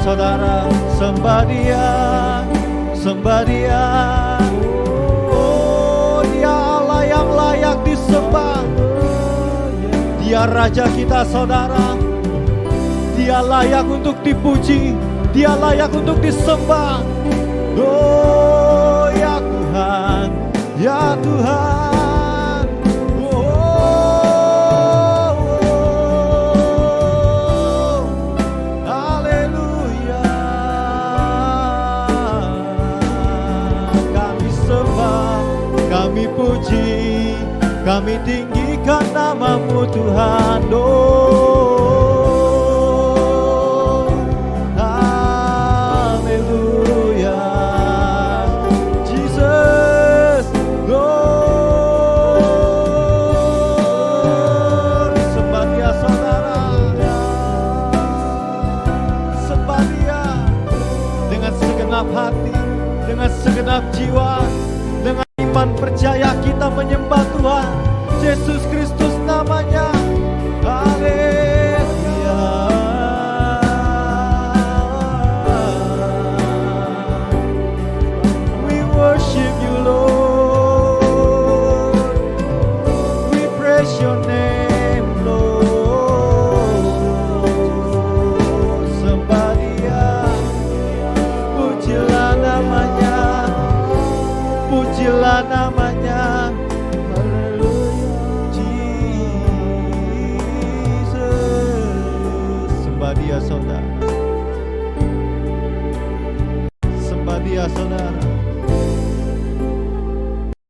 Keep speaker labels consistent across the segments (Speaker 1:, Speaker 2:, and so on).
Speaker 1: saudara, sembah Dia, sembah Dia. Oh, Dia Allah yang layak disembah. Dia Raja kita, saudara. Dia layak untuk dipuji, Dia layak untuk disembah. Oh ya Tuhan, ya Tuhan. Kami puji, kami tinggikan nama-Mu Tuhan. Oh, haleluya, Jesus, Lord. Sembah Dia, saudara, sembah Dia dengan segenap hati, dengan segenap jiwa, dengan iman percaya kita menyembah Tuhan Yesus Kristus namanya. Haleluya. We worship You, Lord. We praise Your name, Lord. Sembah Dia, pujilah namanya, pujilah namanya. Jesus, sembah Dia, saudara, sembah Dia, saudara,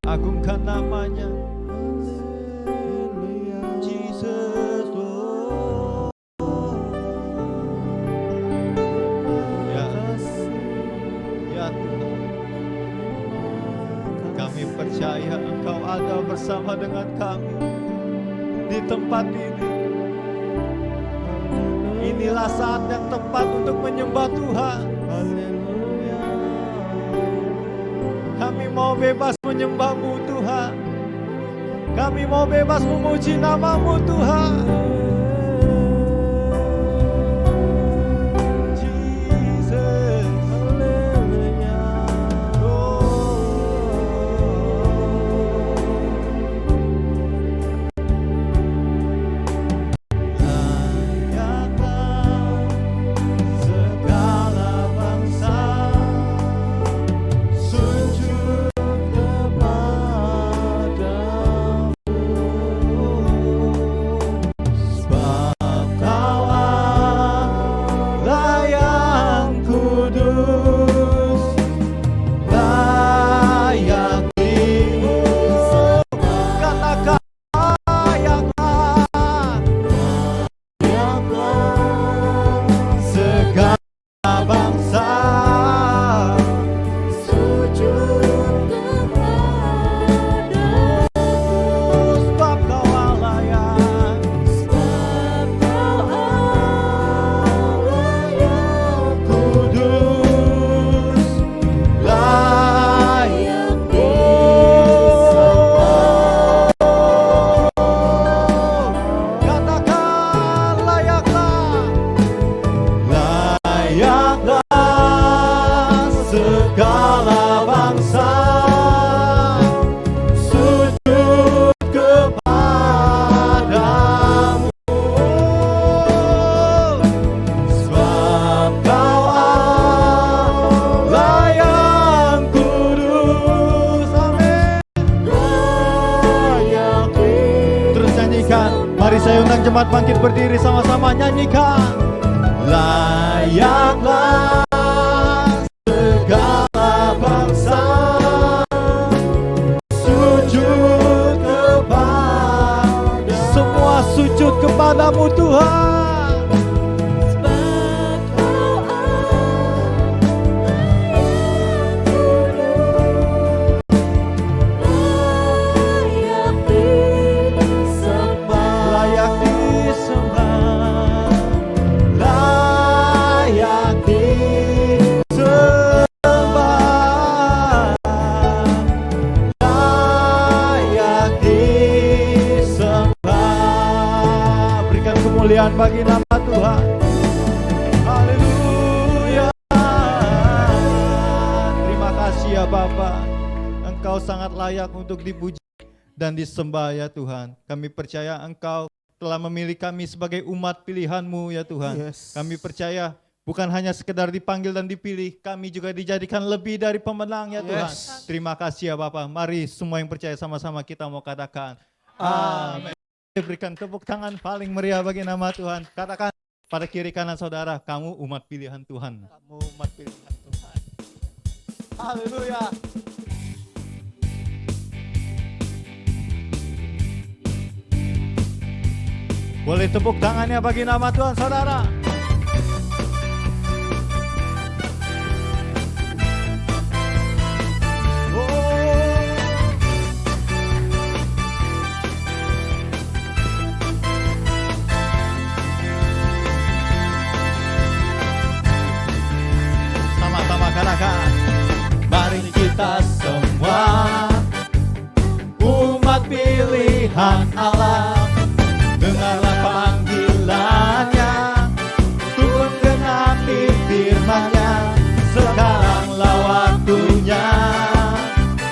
Speaker 1: agungkan namanya. Jesus, oh, ya, ya Tuhan. Kami percaya Engkau ada bersama dengan kami di tempat ini. Inilah saat yang tepat untuk menyembah Tuhan. Kami mau bebas menyembah-Mu Tuhan. Kami mau bebas memuji nama-Mu Tuhan. Jemaat bangkit berdiri sama-sama nyanyikan. Layaklah segala bangsa sujud kepada, semua sujud kepadamu Tuhan. Bagi nama Tuhan. Haleluya. Terima kasih ya Bapa. Engkau sangat layak untuk dipuji dan disembah ya Tuhan. Kami percaya Engkau telah memilih kami sebagai umat pilihan-Mu ya Tuhan. Yes. Kami percaya bukan hanya sekedar dipanggil dan dipilih, kami juga dijadikan lebih dari pemenang ya Tuhan. Yes. Terima kasih ya Bapa. Mari semua yang percaya sama-sama kita mau katakan amin. Berikan tepuk tangan paling meriah bagi nama Tuhan. Katakan pada kiri kanan saudara, kamu umat pilihan Tuhan. Kamu umat pilihan Tuhan. Haleluya. Boleh tepuk tangannya bagi nama Tuhan saudara. Mari kita semua umat pilihan Allah, dengarlah panggilannya untuk menggenapi firman-Nya. Sekaranglah waktunya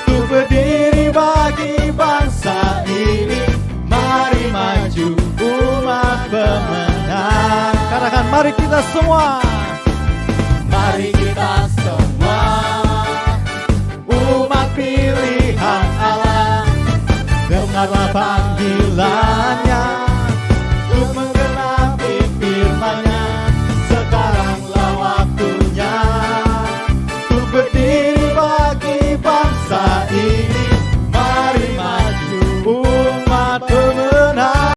Speaker 1: untuk berdiri bagi bangsa ini. Mari maju umat pemenang. Katakan mari kita semua. Mari kita semua umat pilihan Allah, dengarlah panggilannya untuk menggenapi firman-Nya. Sekaranglah waktunya untuk berdiri bagi bangsa ini. Mari maju umat pemenang.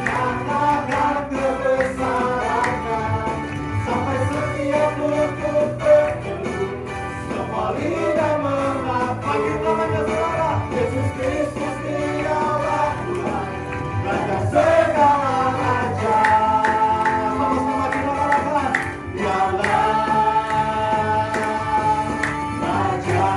Speaker 1: nyatakan kebesarannya, sampai setiap lutut berteduh, semua lidah mengaku. Panggil namanya saudara, Yesus Kristus dialah Tuhan, Raja segala raja. Sama-sama kita katakan, dialah Raja.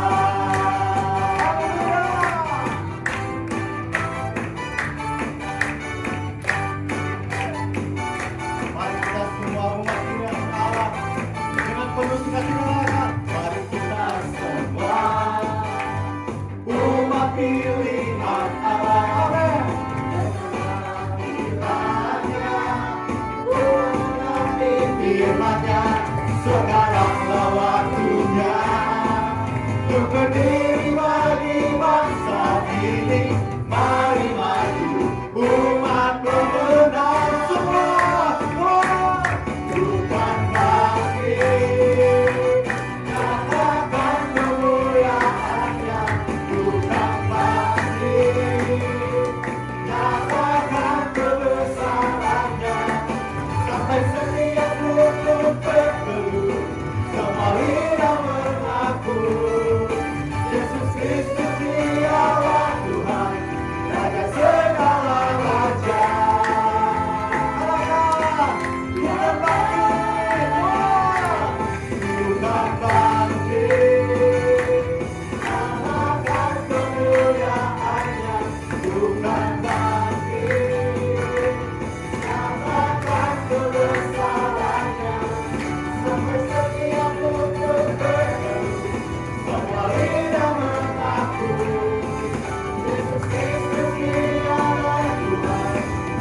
Speaker 1: Mari kita semua umat yang Allah dengan penuh sukacita, mari kita semua umat pilihan Allah. Amin. Firman-Nya sekaranglah waktunya untuk berdiri bagi bangsa ini. Mari maju umat pemenang semua, bukan bangkit, nyatakan kemuliaannya, bukan bangkit, nyatakan kebesarannya, sampai setiap lutut berteduh, semua lidah mengaku, Yesus Kristus dialah Tuhan, Raja segala raja. Katakan, bukan bangkit, bukan bangkit, nyatakan kemuliaannya, bukan bangkit, nyatakan kebesarannya, sampai setiap lutut berteduh, semua lidah mengaku, Yesus Kristus dialah Tuhan,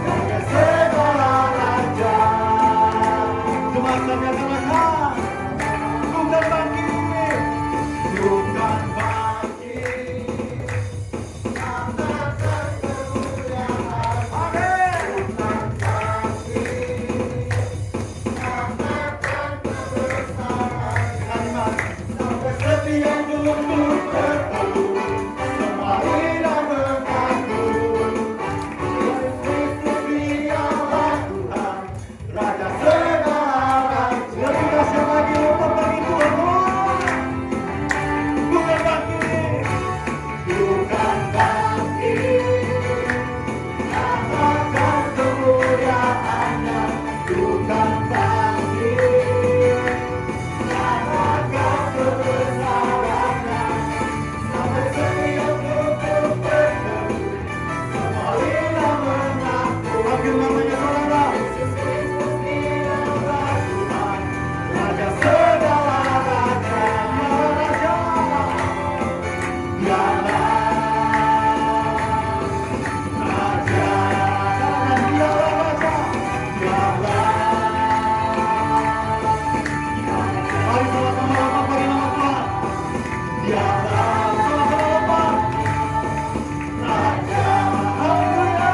Speaker 1: Raja segala raja. Jemaat yang katakan, bukan bangkit, bukan bangkit, nyatakan kemuliaan. Amin. Bukan bangkit, nyatakan kebesaran. Kalimat, sampai setiap lutut berteduh, semua lidah mengaku, Yesus Kristus dialah Tuhan, Raja segala raja. Lebih dahsyat lagi untuk bagi Tuhan. Bukan bangkit, bukan bangkit, nyatakan kemuliaannya, bukan bangkit, nyatakan kebesarannya, sampai setiap lutut berteduh, semua lidah mengaku. Panggil namanya saudara, Yesus Kristus dialah Tuhan, Raja segala raja. Dialah Raja, dialah Raja, dialah Raja. Mari sama-sama lompat bagi nama Tuhan. Dialah sama-sama lompat. Raja, haleluya.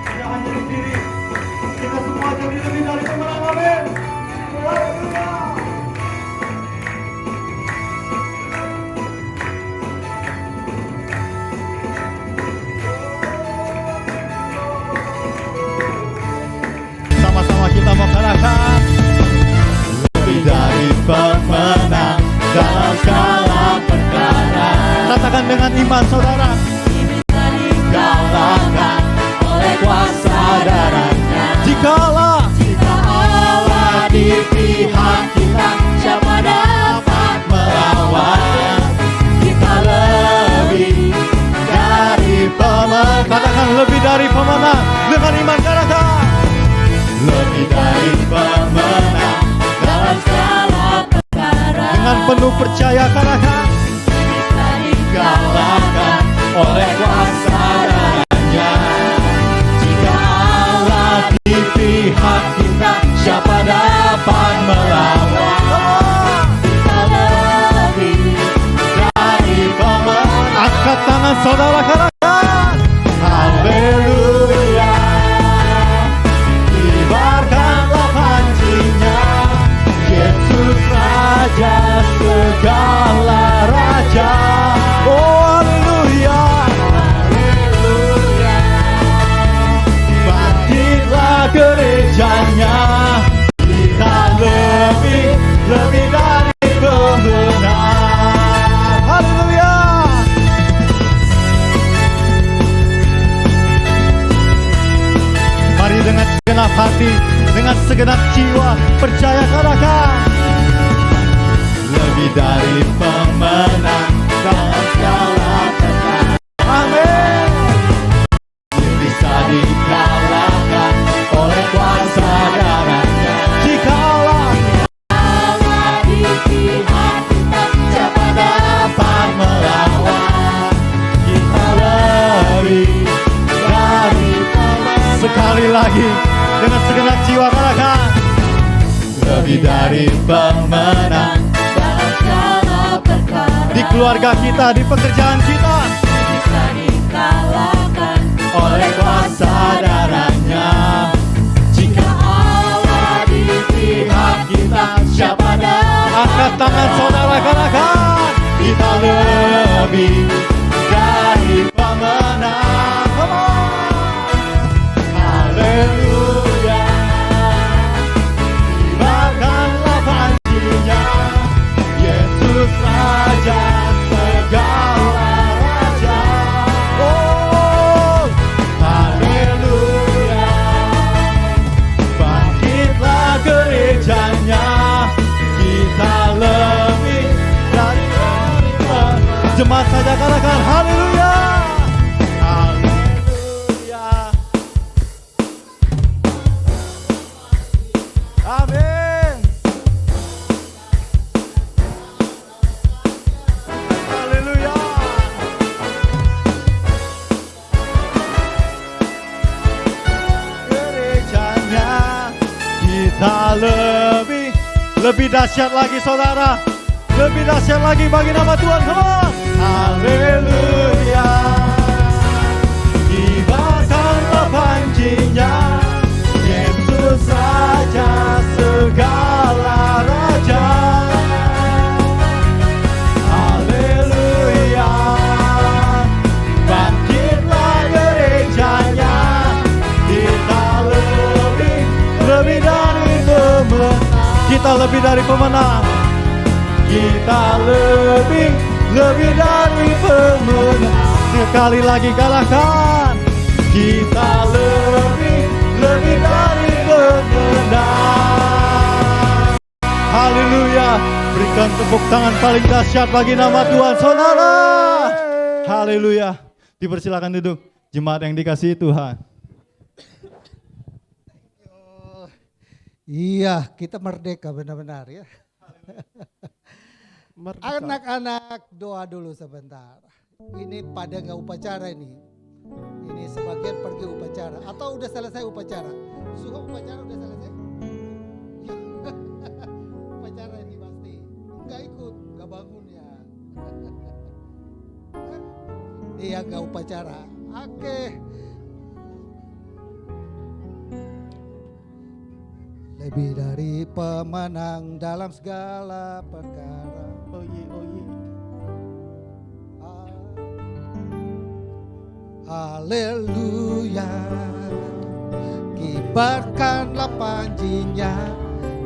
Speaker 1: Tidak hanya di diri, kita semua jadi lebih dari pemenang. Amin. Haleluya. Sama-sama kita mau katakan, lebih dari pemenang dalam segala perkara. Katakan dengan iman saudara, dikalahkan oleh kuasa darahnya. Jikalau Allah di pihak kita, siapa dapat melawan? Kita lebih dari pemenang. Katakan lebih dari pemenang dengan iman. Katakan lebih dari pemenang dalam segala perkara. Dengan penuh percaya katakan, kita dikalahkan oleh kuasa darahnya. Jika Allah di pihak kita, siapa dapat melawan? Kita lebih dari pemenang. Angkat tangan saudara katakan, haleluya. Kibarkanlah pancinya, dengan segenap jiwa percaya katakan lebih dari pemenang dalam segala perkara. Amin. Bisa dikalahkan oleh kuasa darahnya. Jika Allah di pihak kita, siapa dapat melawan? Kita lebih dari pemenang. Sekali lagi dengan segenap jiwa katakan lebih dari pemenang dalam segala perkara. Di keluarga kita, di pekerjaan kita, bisa dikalahkan oleh kuasa darahnya. Jika Allah di pihak kita, siapa dapat? Angkat tangan saudara katakan kita lebih dari pemenang. Come on. Haleluya. Kibarkanlah pancinya, Yesus Raja segala raja. Oh, haleluya. Bangkitlah gerejanya, kita lebih dari pemenang. Jemaat saja katakan haleluya. Haleluya. Amin. Haleluya. Gerejanya kita lebih dahsyat lagi saudara. Lebih dahsyat lagi bagi nama Tuhan. Come on. Haleluya. Kibarkanlah pancinya, Yesus Raja segala raja. Haleluya. Bangkitlah gerejanya, kita lebih dari pemenang. Kita lebih dari pemenang. Kita lebih dari pemenang. Sekali lagi katakan kita lebih dari pemenang. Haleluya. Berikan tepuk tangan paling dahsyat bagi nama Tuhan saudara. Haleluya. Dipersilakan duduk jemaat yang dikasihi Tuhan.
Speaker 2: Iya, kita merdeka benar-benar ya. Anak-anak doa dulu sebentar. Ini pada nggak upacara ini. Ini sebagian pergi upacara atau udah selesai upacara? Suka upacara udah selesai? Upacara ini pasti nggak ikut, nggak bangun ya. Iya nggak upacara. Oke. Lebih dari pemenang dalam segala perkara.
Speaker 1: Oh iya.
Speaker 2: Haleluya. Kibarkanlah pancinya,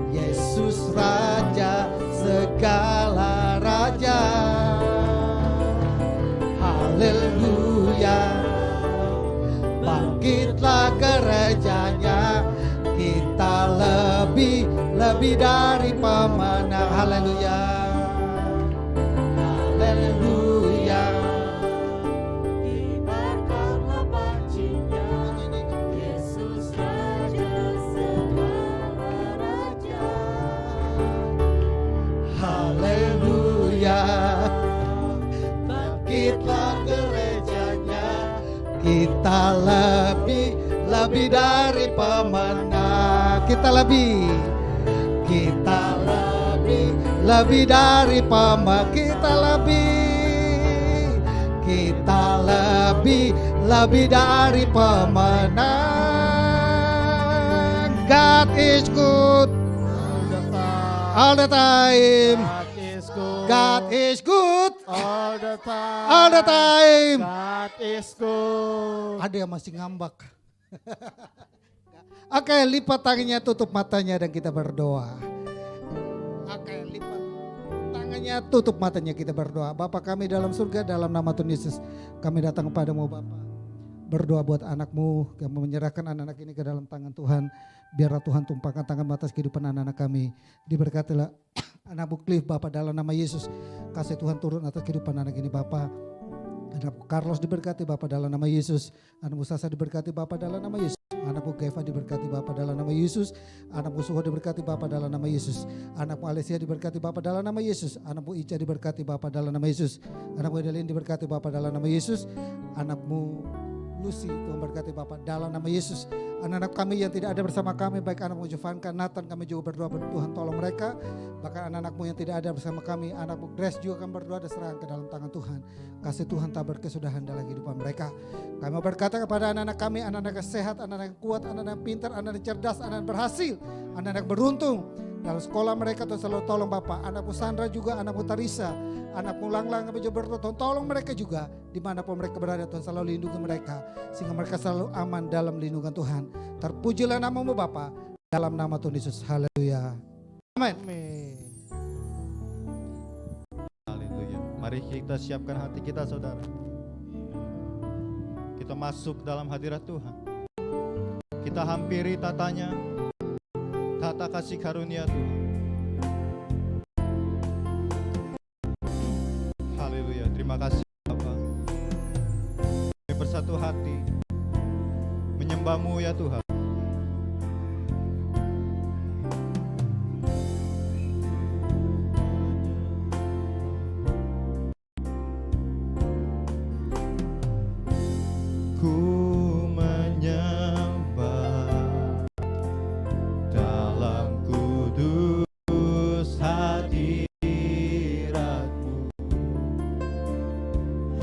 Speaker 2: Yesus Raja segala raja. Haleluya. Bangkitlah gerejanya, kita lebih dari pemenang. Haleluya. Haleluya. Kibarkanlah pancinya, Yesus Raja segala raja. Haleluya. Bangkitlah gerejanya, kita lebih dari pemenang. Kita lebih dari pemenang. Kita lebih dari pemenang. God is good all the time. God is good all the time.
Speaker 1: God is good.
Speaker 2: Ada yang masih ngambak. Oke, lipat tangannya, tutup matanya dan kita berdoa. Oke, lipat tangannya, tutup matanya, kita berdoa. Bapa kami dalam surga, dalam nama Tuhan Yesus, kami datang kepadamu Bapa. berdoa buat anakmu yang menyerahkan anak-anak ini ke dalam tangan Tuhan. Biarlah Tuhan tumpahkan tangan atas kehidupan anak-anak kami. Diberkatilah anakmu Cliff Bapak dalam nama Yesus. Kasih Tuhan turun atas kehidupan anak ini Bapak. Anakmu Carlos diberkati Bapak dalam nama Yesus. Anakmu Sasa diberkati Bapak dalam nama Yesus. Anakmu Geva diberkati Bapak dalam nama Yesus. Anakmu Suho diberkati Bapak dalam nama Yesus. Anakmu Alesia diberkati Bapak dalam nama Yesus. Anakmu Ica diberkati Bapak dalam nama Yesus. Anakmu Edelin diberkati Bapak dalam nama Yesus. Anakmu Lucy, Tuhan berkati Bapak dalam nama Yesus. Anak-anak kami yang tidak ada bersama kami, baik anakmu Jovanka, Nathan, kami juga berdoa Tuhan tolong mereka. Bahkan anak-anakmu yang tidak ada bersama kami, anakmu Grace juga kami berdoa dan serahkan ke dalam tangan Tuhan. Kasih Tuhan tabur kesudahan dalam kehidupan mereka. Kami mau berkata kepada anak-anak kami, anak-anak yang sehat, anak-anak yang kuat, anak-anak yang pintar, anak-anak yang cerdas, anak-anak yang berhasil, anak-anak yang beruntung. Dalam sekolah mereka Tuhan selalu tolong Bapak. Anakmu Sandra juga, anakmu Tarisa, anakmu Lang-Lang kami juga berdoa Tuhan tolong mereka juga. Dimanapun mereka berada Tuhan selalu lindungi mereka. Sehingga mereka selalu aman dalam lindungan Tuhan. Terpujilah namamu Bapa dalam nama Tuhan Yesus. Haleluya. Amin.
Speaker 1: Haleluya. Mari kita siapkan hati kita saudara. Kita masuk dalam hadirat Tuhan. Kita hampiri tatanya. Tata kasih karunia Tuhan. Haleluya. Terima kasih Bapa. Kami bersatu hati menyembah-Mu ya Tuhan. Ku menyembah dalam kudus hadirat-Mu,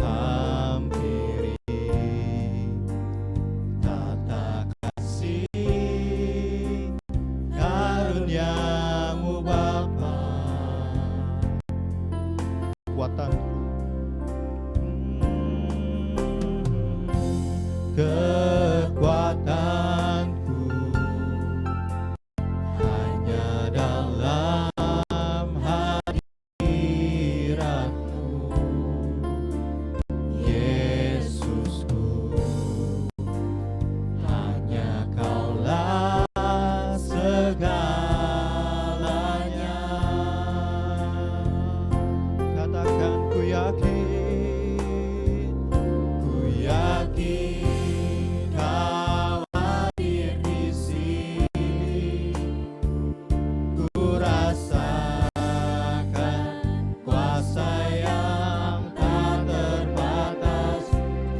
Speaker 1: hampiri tata kasih karunia-Mu Bapa. Kekuatanku, kekuatanku hanya dalam hadirat-Mu, Yesusku. Hanya Kaulah segalanya. Katakan ku yakin, ku yakin. Kau hadir di sini, ku rasakan kuasa yang tak terbatas.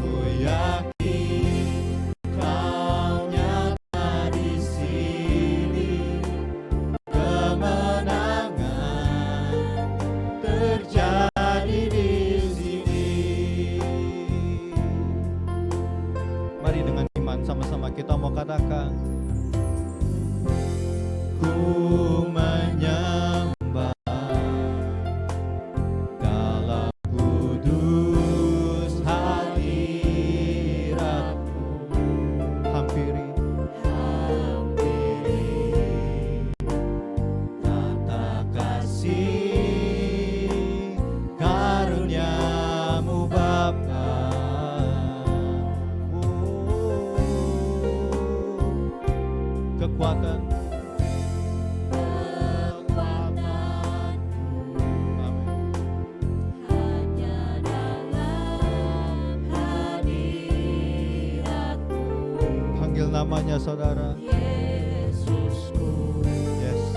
Speaker 1: Ku yakin Kau nyata di sini, kemenangan terjadi di sini. Mari dengan iman sama-sama kita mau katakan, ku menyembah dalam kudus hadirat-Mu, hampiri tata kasih karunia-Mu Bapa. Kekuatan, amin. Panggil namanya saudara. Yesusku, yes.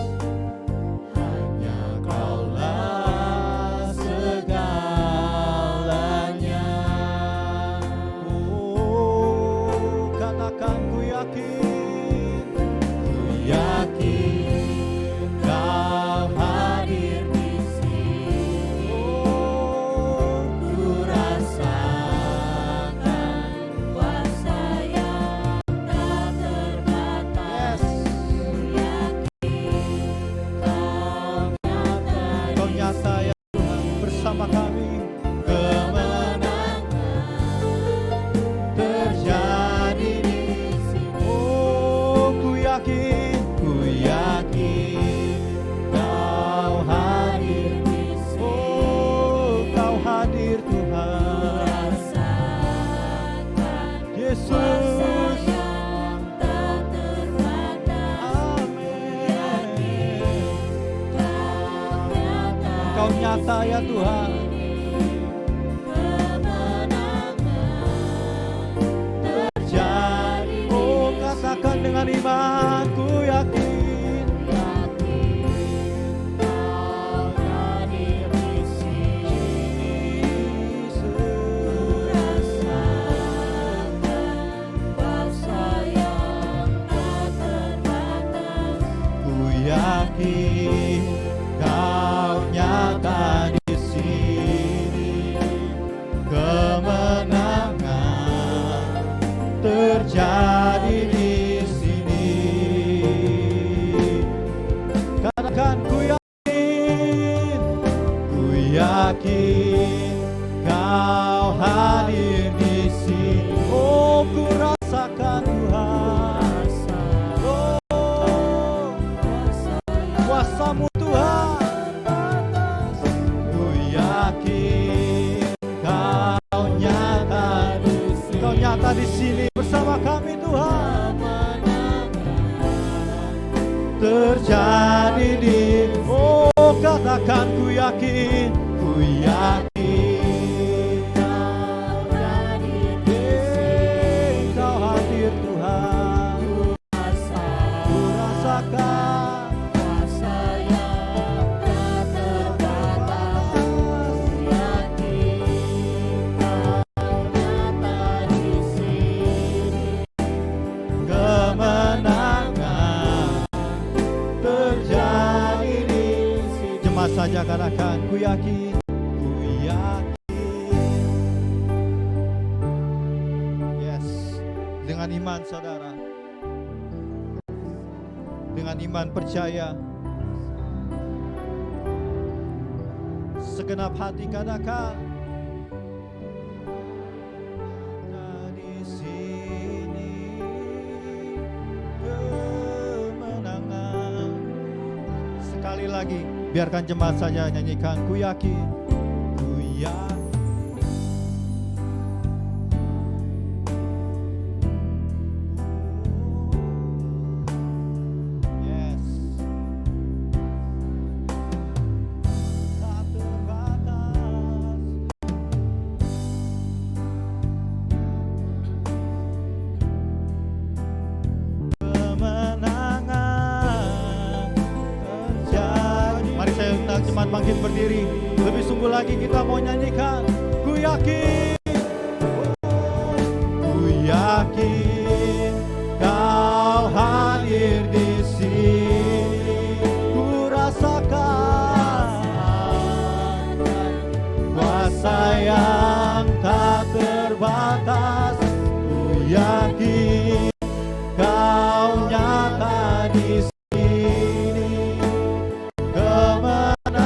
Speaker 1: Hanya Kaulah segalanya. Oh, katakan ku yakin, ku yakin Kau hadir di sini. Oh, ku rasakan kuasa yang tak terbatas. Engkau nyata ya Tuhan. Terjadi, oh katakan dengan iman, ku yakin. Kau hadir di sini. Ku yakin Kau nyata di sini, kemenangan terjadi di sini. Katakan ku yakin Kau hadir di sini. Oh ku rasakan Tuhan, oh kuasa-Mu Tuhan. Ku yakin Kau nyata di sini bersama kami Tuhan. Terjadi di, oh katakan ku yakin Kau hadir Tuhan. Ku rasakan kuasa yang tak terbatas. Kemenangan terjadi di sini. Jemaat saja katakan ku yakin. Yes, dengan iman saudara, dengan iman percaya, segenap hati katakan. Di sini kemenangan. Sekali lagi, biarkan jemaat saja nyanyikan ku yakin. Ku yakin. Yes. Tak terbatas. Kemenangan terjadi. Mari saya undang jemaat bangkit berdiri. Lebih sungguh lagi kita mau nyanyikan. Ku yakin. Ku yakin Kau hadir di sini. Ku rasakan kuasa yang tak terbatas. Ku yakin Kau nyata di sini. Kemenangan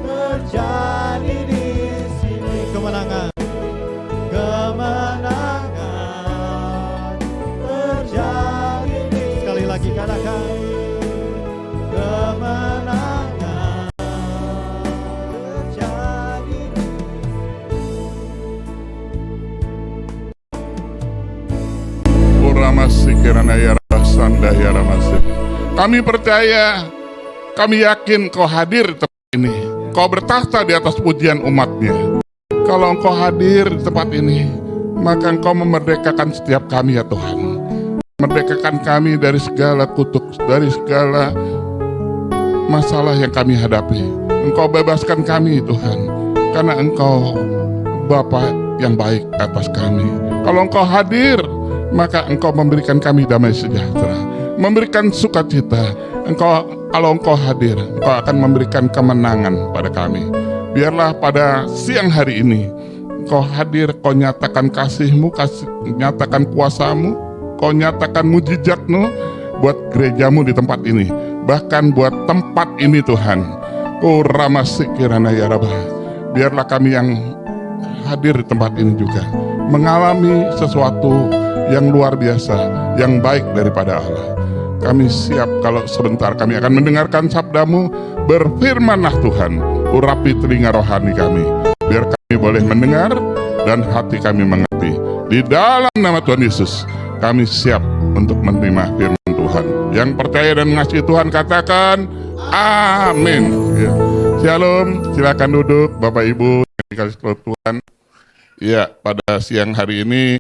Speaker 1: terjadi di sini. Kemenangan terjadi di. Sekali lagi katakan kemenangan terjadi di.
Speaker 3: Uramasi kirana ya rasanda ya ramasi. Kami percaya, kami yakin Kau hadir di tempat ini. Kau bertahta di atas pujian umat-Nya. Kalau Engkau hadir di tempat ini, maka Engkau memerdekakan setiap kami ya Tuhan. Merdekakan kami dari segala kutuk, dari segala masalah yang kami hadapi. Engkau bebaskan kami Tuhan, karena Engkau Bapa yang baik atas kami. Kalau Engkau hadir, maka Engkau memberikan kami damai sejahtera, memberikan sukacita. Kalau Engkau hadir, Engkau akan memberikan kemenangan pada kami. Biarlah pada siang hari ini Engkau hadir, Kau nyatakan kasih-Mu, nyatakan kuasa-Mu, Kau nyatakan mujizat-Mu buat gereja-Mu di tempat ini, bahkan buat tempat ini Tuhan. Kuramasikirana ya Rabbah. Biarlah kami yang hadir di tempat ini juga mengalami sesuatu yang luar biasa, yang baik daripada Allah. Kami siap kalau sebentar kami akan mendengarkan sabda-Mu. Berfirmanlah Tuhan, urapi telinga rohani kami, biar kami boleh mendengar dan hati kami mengerti. Di dalam nama Tuhan Yesus, kami siap untuk menerima firman Tuhan. Yang percaya dan mengasihi Tuhan katakan Amin. Ya. Shalom, silakan duduk Bapak Ibu yang dikasih Tuhan. Ya, pada siang hari ini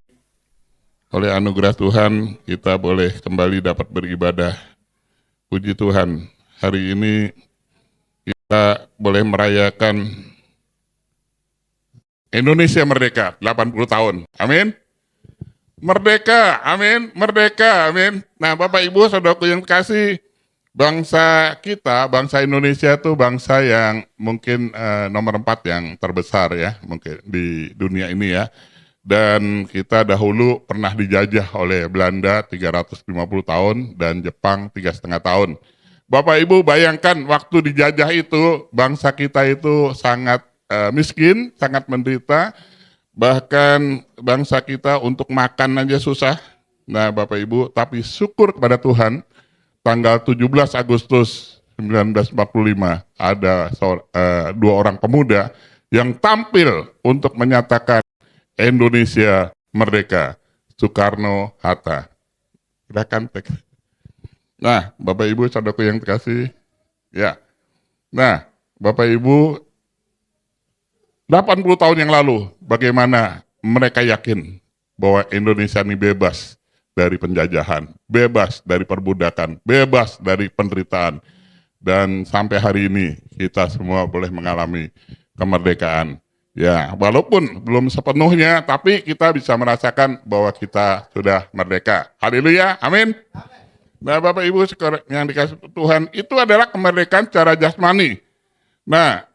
Speaker 3: oleh anugerah Tuhan kita boleh kembali dapat beribadah. Puji Tuhan, hari ini kita boleh merayakan Indonesia merdeka 80 tahun. Amin. Merdeka, amin, merdeka, amin. Nah, Bapak Ibu, saudaraku yang kasih, bangsa kita, bangsa Indonesia itu bangsa yang mungkin nomor 4 yang terbesar ya, mungkin di dunia ini ya. Dan kita dahulu pernah dijajah oleh Belanda 350 tahun dan Jepang 3,5 tahun. Bapak Ibu bayangkan waktu dijajah itu, bangsa kita itu sangat miskin, sangat menderita. Bahkan bangsa kita untuk makan aja susah. Nah Bapak Ibu, tapi syukur kepada Tuhan, tanggal 17 Agustus 1945 ada 2 orang pemuda yang tampil untuk menyatakan Indonesia merdeka, Soekarno-Hatta. Silakan teks. Nah, Bapak Ibu, saudaraku yang terkasih, ya. Nah, Bapak Ibu, 80 tahun yang lalu, bagaimana mereka yakin bahwa Indonesia ini bebas dari penjajahan, bebas dari perbudakan, bebas dari penderitaan. Dan sampai hari ini kita semua boleh mengalami kemerdekaan. Ya, walaupun belum sepenuhnya, tapi kita bisa merasakan bahwa kita sudah merdeka. Haleluya, amin. Nah, Bapak Ibu yang dikasih Tuhan, itu adalah kemerdekaan secara jasmani. Nah,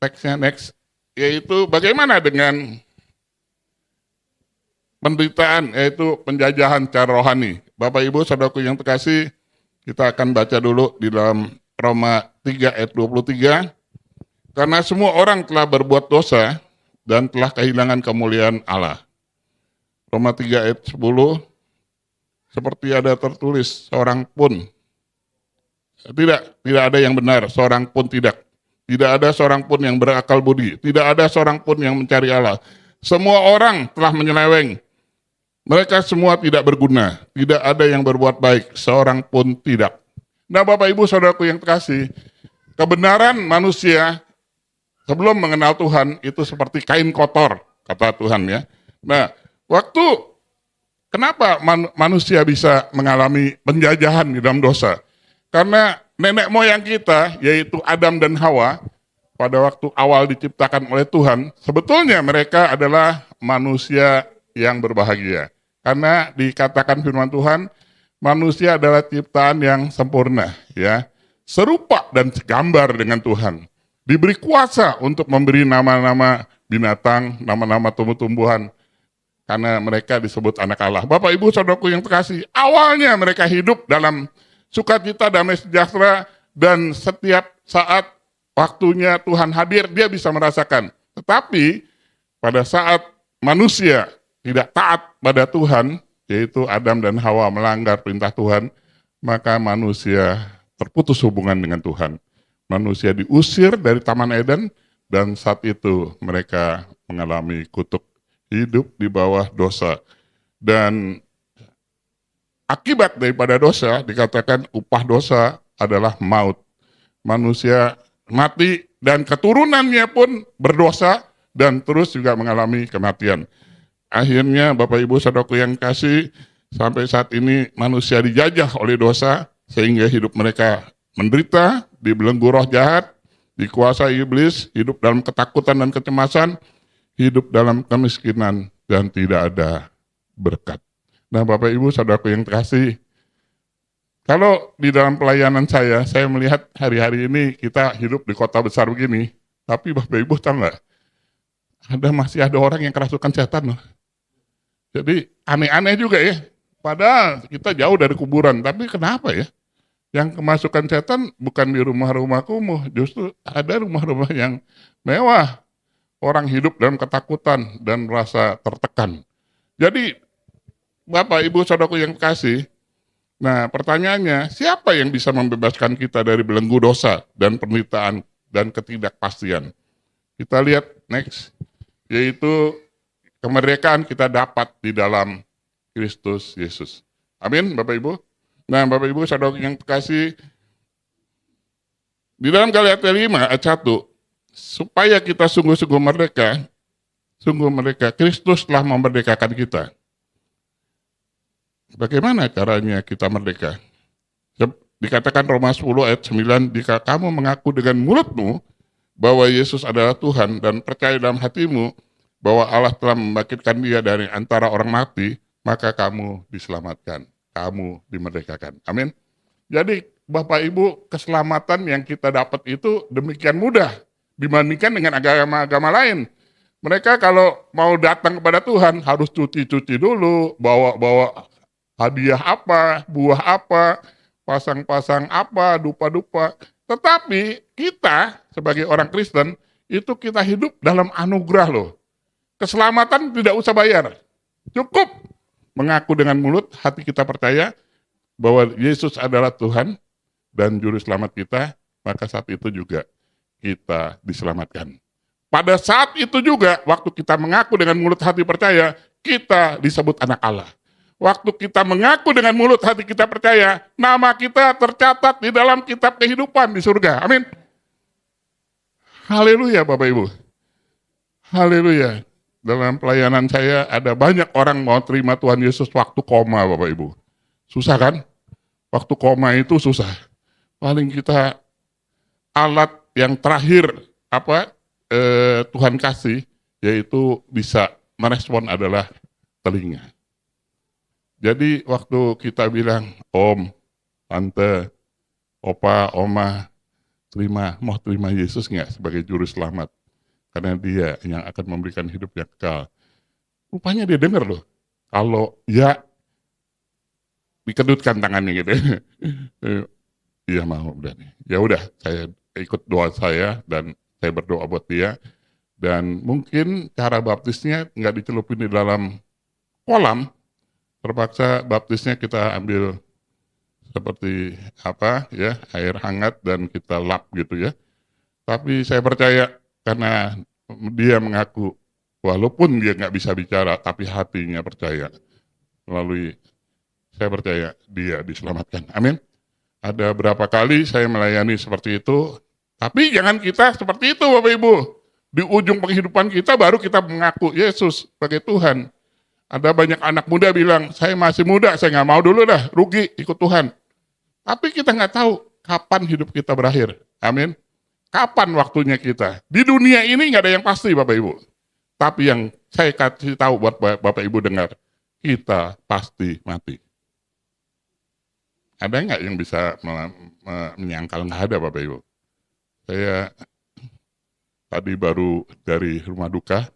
Speaker 3: teksnya next. Yaitu bagaimana dengan penderitaan, yaitu penjajahan secara rohani. Bapak Ibu, saudaraku yang terkasih, kita akan baca dulu di dalam Roma 3 ayat 23. Karena semua orang telah berbuat dosa dan telah kehilangan kemuliaan Allah. Roma 3 ayat 10, seperti ada tertulis, seorang pun, tidak ada yang benar, seorang pun tidak. Tidak ada seorang pun yang berakal budi. Tidak ada seorang pun yang mencari Allah. Semua orang telah menyeleweng. Mereka semua tidak berguna. Tidak ada yang berbuat baik. Seorang pun tidak. Nah Bapak Ibu Saudaraku yang terkasih, kebenaran manusia sebelum mengenal Tuhan itu seperti kain kotor, kata Tuhan ya. Nah, kenapa manusia bisa mengalami penjajahan di dalam dosa? Karena nenek moyang kita, yaitu Adam dan Hawa, pada waktu awal diciptakan oleh Tuhan, sebetulnya mereka adalah manusia yang berbahagia. Karena dikatakan firman Tuhan, manusia adalah ciptaan yang sempurna, ya, serupa dan segambar dengan Tuhan. Diberi kuasa untuk memberi nama-nama binatang, nama-nama tumbuh-tumbuhan, karena mereka disebut anak Allah. Bapak Ibu Saudaraku yang terkasih, awalnya mereka hidup dalam sukacita, damai sejahtera, dan setiap saat waktunya Tuhan hadir, dia bisa merasakan. Tetapi pada saat manusia tidak taat pada Tuhan, yaitu Adam dan Hawa melanggar perintah Tuhan, maka manusia terputus hubungan dengan Tuhan. Manusia diusir dari Taman Eden, dan saat itu mereka mengalami kutuk, hidup di bawah dosa. Dan akibat daripada dosa, dikatakan upah dosa adalah maut. Manusia mati dan keturunannya pun berdosa dan terus juga mengalami kematian. Akhirnya Bapak Ibu Saudaraku yang kasih, sampai saat ini manusia dijajah oleh dosa sehingga hidup mereka menderita, dibelenggu roh jahat, dikuasai iblis, hidup dalam ketakutan dan kecemasan, hidup dalam kemiskinan dan tidak ada berkat. Nah Bapak Ibu Saudaraku yang terkasih, kalau di dalam pelayanan saya melihat hari-hari ini kita hidup di kota besar begini, tapi Bapak Ibu tahu nggak, masih ada orang yang kerasukan setan loh. Jadi aneh-aneh juga ya, padahal kita jauh dari kuburan, tapi kenapa ya? Yang kemasukan setan bukan di rumah-rumah kumuh, justru ada rumah-rumah yang mewah. Orang hidup dalam ketakutan dan merasa tertekan. Jadi Bapak, Ibu, Saudaraku yang kasih, nah pertanyaannya, siapa yang bisa membebaskan kita dari belenggu dosa dan penderitaan dan ketidakpastian? Kita lihat next, yaitu kemerdekaan kita dapat di dalam Kristus Yesus. Amin, Bapak Ibu. Nah, Bapak Ibu, Saudaraku yang kasih, Di dalam Galatia 5 ayat 1, supaya kita sungguh-sungguh merdeka, Kristus telah memerdekakan kita. Bagaimana caranya kita merdeka? Dikatakan Roma 10 ayat 9, jika kamu mengaku dengan mulutmu bahwa Yesus adalah Tuhan dan percaya dalam hatimu bahwa Allah telah membangkitkan dia dari antara orang mati, maka kamu diselamatkan, kamu dimerdekakan. Amin. Jadi Bapak Ibu, keselamatan yang kita dapat itu demikian mudah dibandingkan dengan agama-agama lain. Mereka kalau mau datang kepada Tuhan harus cuci-cuci dulu, bawa hadiah apa, buah apa, pasang-pasang apa, dupa-dupa. Tetapi kita sebagai orang Kristen, itu kita hidup dalam anugerah loh. Keselamatan tidak usah bayar. Cukup mengaku dengan mulut, hati kita percaya bahwa Yesus adalah Tuhan dan Juru Selamat kita, maka saat itu juga kita diselamatkan. Pada saat itu juga, waktu kita mengaku dengan mulut hati percaya, kita disebut anak Allah. Waktu kita mengaku dengan mulut hati kita percaya, nama kita tercatat di dalam kitab kehidupan di surga. Amin. Haleluya Bapak Ibu. Haleluya. Dalam pelayanan saya ada banyak orang mau terima Tuhan Yesus waktu koma Bapak Ibu. Susah kan? Waktu koma itu susah. Paling kita alat yang terakhir Tuhan kasih, yaitu bisa merespon adalah telinga. Jadi waktu kita bilang, Om, Tante, Opa, Oma, mau terima Yesus nggak sebagai Juru Selamat? Karena dia yang akan memberikan hidup yang kekal. Rupanya dia dengar loh. Kalau ya, dikedutkan tangannya gitu. Iya mau udah nih. Ya udah, saya ikut doa saya dan saya berdoa buat dia. Dan mungkin cara baptisnya nggak dicelupin di dalam kolam. Terpaksa baptisnya kita ambil seperti air hangat dan kita lap gitu ya. Tapi saya percaya karena dia mengaku walaupun dia nggak bisa bicara tapi hatinya percaya, melalui saya percaya dia diselamatkan. Amin. Ada berapa kali saya melayani seperti itu, tapi jangan kita seperti itu Bapak Ibu. Di ujung penghidupan kita baru kita mengaku Yesus sebagai Tuhan. Ada banyak anak muda bilang, saya masih muda, saya nggak mau dulu dah, rugi ikut Tuhan. Tapi kita nggak tahu kapan hidup kita berakhir. Amin. Kapan waktunya kita. Di dunia ini nggak ada yang pasti Bapak Ibu. Tapi yang saya kasih tahu buat Bapak Ibu dengar, kita pasti mati. Ada nggak yang bisa menyangkal? Nggak ada Bapak Ibu. Saya tadi baru dari rumah duka,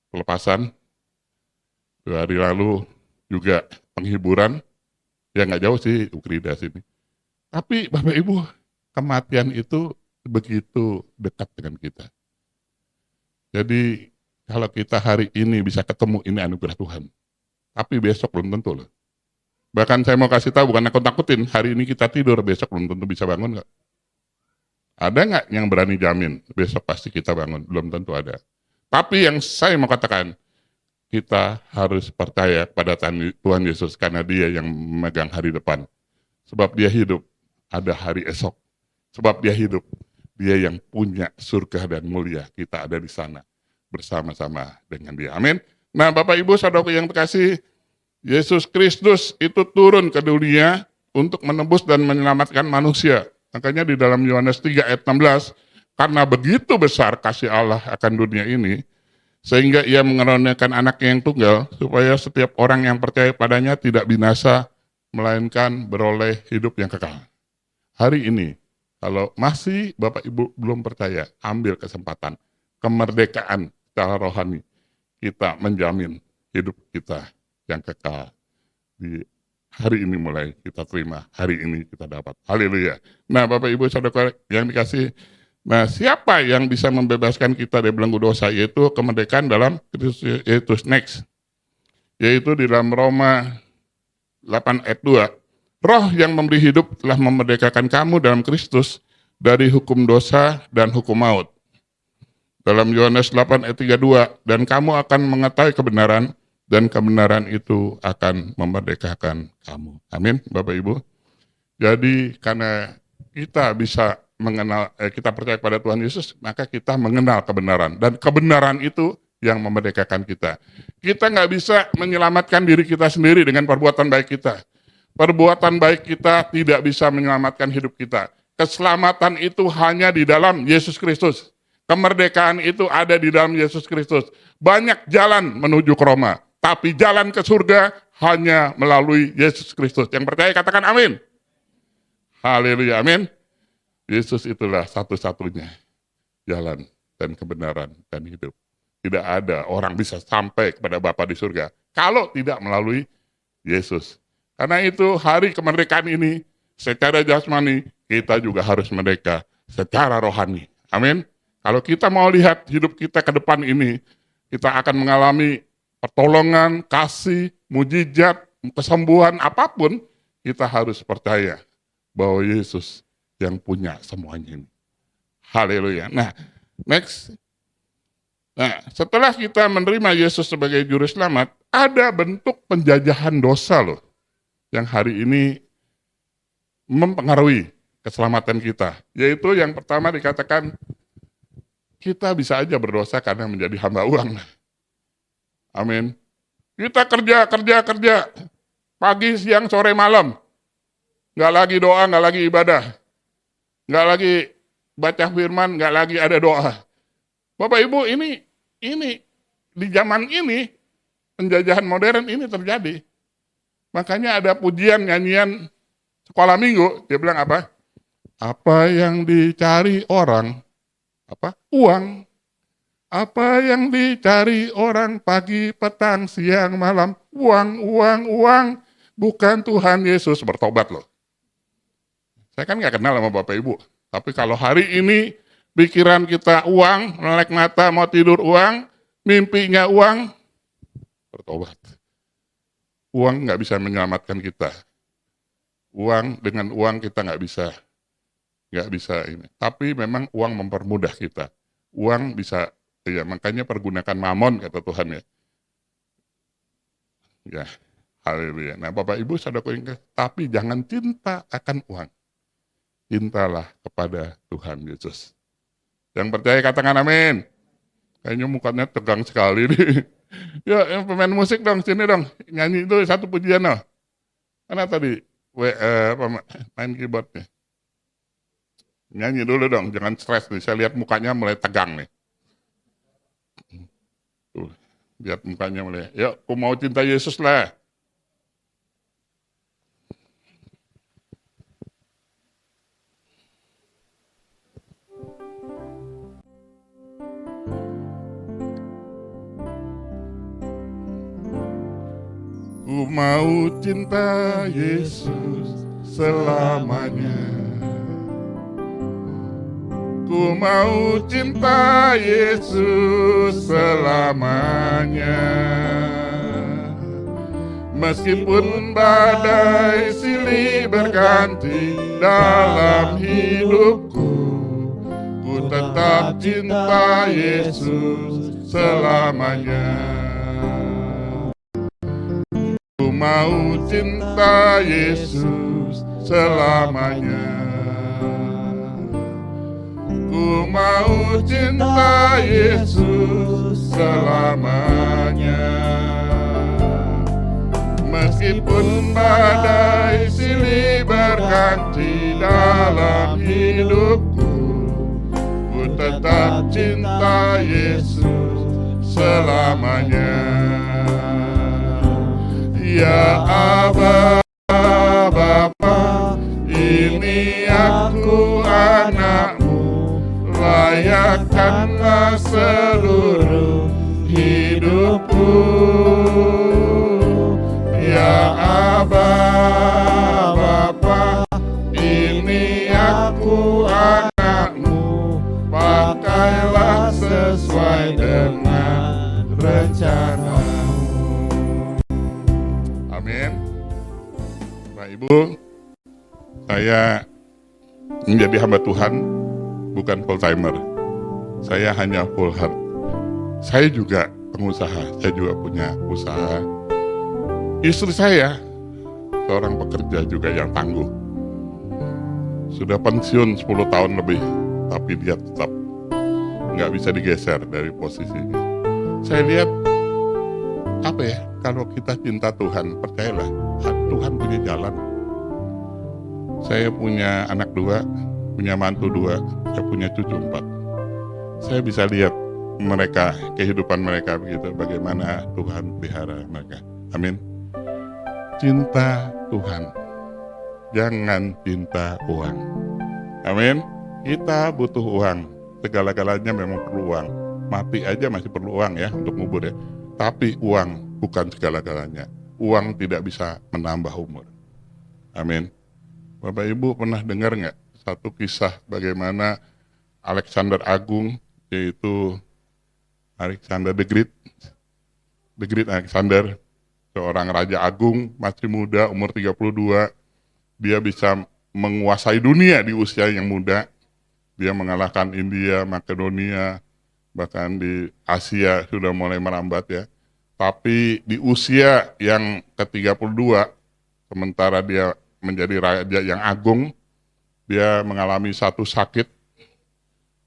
Speaker 3: pelepasan. 2 hari lalu juga penghiburan, ya nggak jauh sih Ukrida sini. Tapi Bapak Ibu, kematian itu begitu dekat dengan kita. Jadi kalau kita hari ini bisa ketemu, ini anugerah Tuhan. Tapi besok belum tentu loh. Bahkan saya mau kasih tahu, bukan nakut-nakutin, hari ini kita tidur, besok belum tentu bisa bangun nggak? Ada nggak yang berani jamin besok pasti kita bangun? Belum tentu ada. Tapi yang saya mau katakan, kita harus percaya pada Tuhan Yesus karena dia yang memegang hari depan. Sebab dia hidup, ada hari esok. Sebab dia hidup, dia yang punya surga dan mulia. Kita ada di sana bersama-sama dengan dia. Amin. Nah Bapak Ibu saudaraku yang terkasih, Yesus Kristus itu turun ke dunia untuk menebus dan menyelamatkan manusia. Makanya di dalam Yohanes 3 ayat 16, karena begitu besar kasih Allah akan dunia ini, sehingga ia mengaruniakan anaknya yang tunggal, supaya setiap orang yang percaya padanya tidak binasa, melainkan beroleh hidup yang kekal. Hari ini, kalau masih Bapak Ibu belum percaya, ambil kesempatan, kemerdekaan secara rohani, kita menjamin hidup kita yang kekal. Di hari ini mulai kita terima, hari ini kita dapat. Haleluya. Nah Bapak Ibu saudara yang dikasih, nah, siapa yang bisa membebaskan kita dari belenggu dosa? Yaitu kemerdekaan dalam Kristus Yesus. Next. Yaitu di dalam Roma 8 ayat 2. Roh yang memberi hidup telah memerdekakan kamu dalam Kristus dari hukum dosa dan hukum maut. Dalam Yohanes 8 ayat 32. Dan kamu akan mengetahui kebenaran, dan kebenaran itu akan memerdekakan kamu. Amin, Bapak Ibu. Jadi karena kita bisa kita percaya kepada Tuhan Yesus, maka kita mengenal kebenaran. Dan kebenaran itu yang memerdekakan kita. Kita nggak bisa menyelamatkan diri kita sendiri dengan perbuatan baik kita. Perbuatan baik kita tidak bisa menyelamatkan hidup kita. Keselamatan itu hanya di dalam Yesus Kristus. Kemerdekaan itu ada di dalam Yesus Kristus. Banyak jalan menuju ke Roma, tapi jalan ke surga hanya melalui Yesus Kristus. Yang percaya katakan amin. Haleluya, amin. Yesus itulah satu-satunya jalan dan kebenaran dan hidup. Tidak ada orang bisa sampai kepada Bapa di surga kalau tidak melalui Yesus. Karena itu hari kemerdekaan ini secara jasmani kita juga harus merdeka secara rohani. Amin. Kalau kita mau lihat hidup kita ke depan ini, kita akan mengalami pertolongan, kasih, mujizat, kesembuhan, apapun, kita harus percaya bahwa Yesus yang punya semuanya ini. Haleluya. Nah, next. Nah, setelah kita menerima Yesus sebagai juru selamat, ada bentuk penjajahan dosa loh, yang hari ini mempengaruhi keselamatan kita. Yaitu yang pertama dikatakan, kita bisa aja berdosa karena menjadi hamba uang. Amin. Kita kerja, pagi, siang, sore, malam. Nggak lagi doa, nggak lagi ibadah. Nggak lagi baca firman, nggak lagi ada doa. Bapak Ibu, ini di zaman ini, penjajahan modern ini terjadi. Makanya ada pujian, nyanyian sekolah minggu, dia bilang apa? Apa yang dicari orang? Apa? Uang. Apa yang dicari orang pagi, petang, siang, malam? Uang, uang, uang. Bukan Tuhan Yesus. Bertobat loh. Saya kan nggak kenal sama Bapak Ibu. Tapi kalau hari ini pikiran kita uang, melek mata, mau tidur uang, mimpinya uang, bertobat. Uang nggak bisa menyelamatkan kita. Dengan uang kita nggak bisa ini. Tapi memang uang mempermudah kita. Uang bisa, ya makanya pergunakan mamon kata Tuhan ya. Ya, haleluya. Nah Bapak Ibu saudaraku yang tapi jangan cinta akan uang. Cintalah kepada Tuhan Yesus. Yang percaya katakan amin. Kayaknya mukanya tegang sekali nih. Ya, yang pemain musik dong, sini dong. Nyanyi itu satu pujian loh. Mana tadi main keyboardnya? Nyanyi dulu dong, jangan stres nih. Saya lihat mukanya mulai tegang nih. Tuh, lihat mukanya mulai. Yuk, aku mau cinta Yesus lah. Ku mau cinta Yesus selamanya. Ku mau cinta Yesus selamanya. Meskipun badai silih berganti dalam hidupku, ku tetap cinta Yesus selamanya. Ku mau cinta Yesus selamanya. Ku mau cinta Yesus selamanya. Meskipun badai silih berganti dalam hidupku, ku tetap cinta Yesus selamanya. Ya Aba, Bapa, ini aku anakmu, layakkanlah seluruh hidupku. Ya Aba, Bapa, ini aku anakmu, pakailah sesuai dengan rencana. Amin. Bapak Ibu, saya menjadi hamba Tuhan bukan full timer. Saya hanya full heart. Saya juga pengusaha, saya juga punya usaha. Istri saya seorang pekerja juga yang tangguh. sudah pensiun 10 tahun lebih, tapi dia tetap nggak bisa digeser dari posisinya. Saya lihat, apa ya, kalau kita cinta Tuhan, percayalah, Tuhan punya jalan. Saya punya anak 2, punya mantu 2, saya punya cucu 4. Saya bisa lihat mereka, kehidupan mereka begitu, bagaimana Tuhan pelihara mereka. Amin. Cinta Tuhan, jangan cinta uang. Amin. Kita butuh uang, segala-galanya memang perlu uang. Mati aja masih perlu uang ya untuk ngubur ya. Tapi uang bukan segala-galanya. Uang tidak bisa menambah umur. Amin. Bapak Ibu pernah dengar nggak satu kisah bagaimana Alexander Agung, yaitu Alexander the Great Alexander, seorang raja agung, masih muda, umur 32, dia bisa menguasai dunia di usia yang muda. Dia mengalahkan India, Makedonia, bahkan di Asia sudah mulai merambat ya. Tapi di usia yang ke-32, sementara dia menjadi raja yang agung, dia mengalami satu sakit.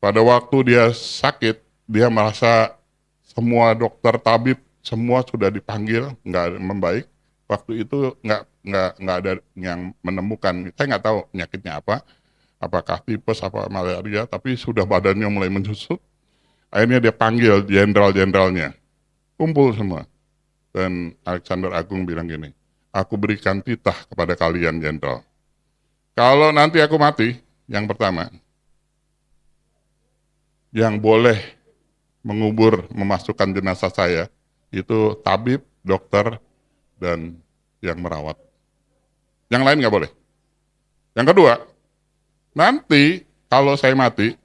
Speaker 3: Pada waktu dia sakit, dia merasa semua dokter, tabib, semua sudah dipanggil, nggak membaik. Waktu itu nggak ada yang menemukan. Saya nggak tahu penyakitnya apa, apakah tipes, apa malaria, tapi sudah badannya mulai menyusut. Akhirnya dia panggil jenderal-jenderalnya, kumpul semua. Dan Alexander Agung bilang gini, aku berikan titah kepada kalian jenderal. Kalau nanti aku mati, yang pertama, yang boleh mengubur, memasukkan jenazah saya, itu tabib, dokter, dan yang merawat. Yang lain nggak boleh. Yang kedua, nanti kalau saya mati,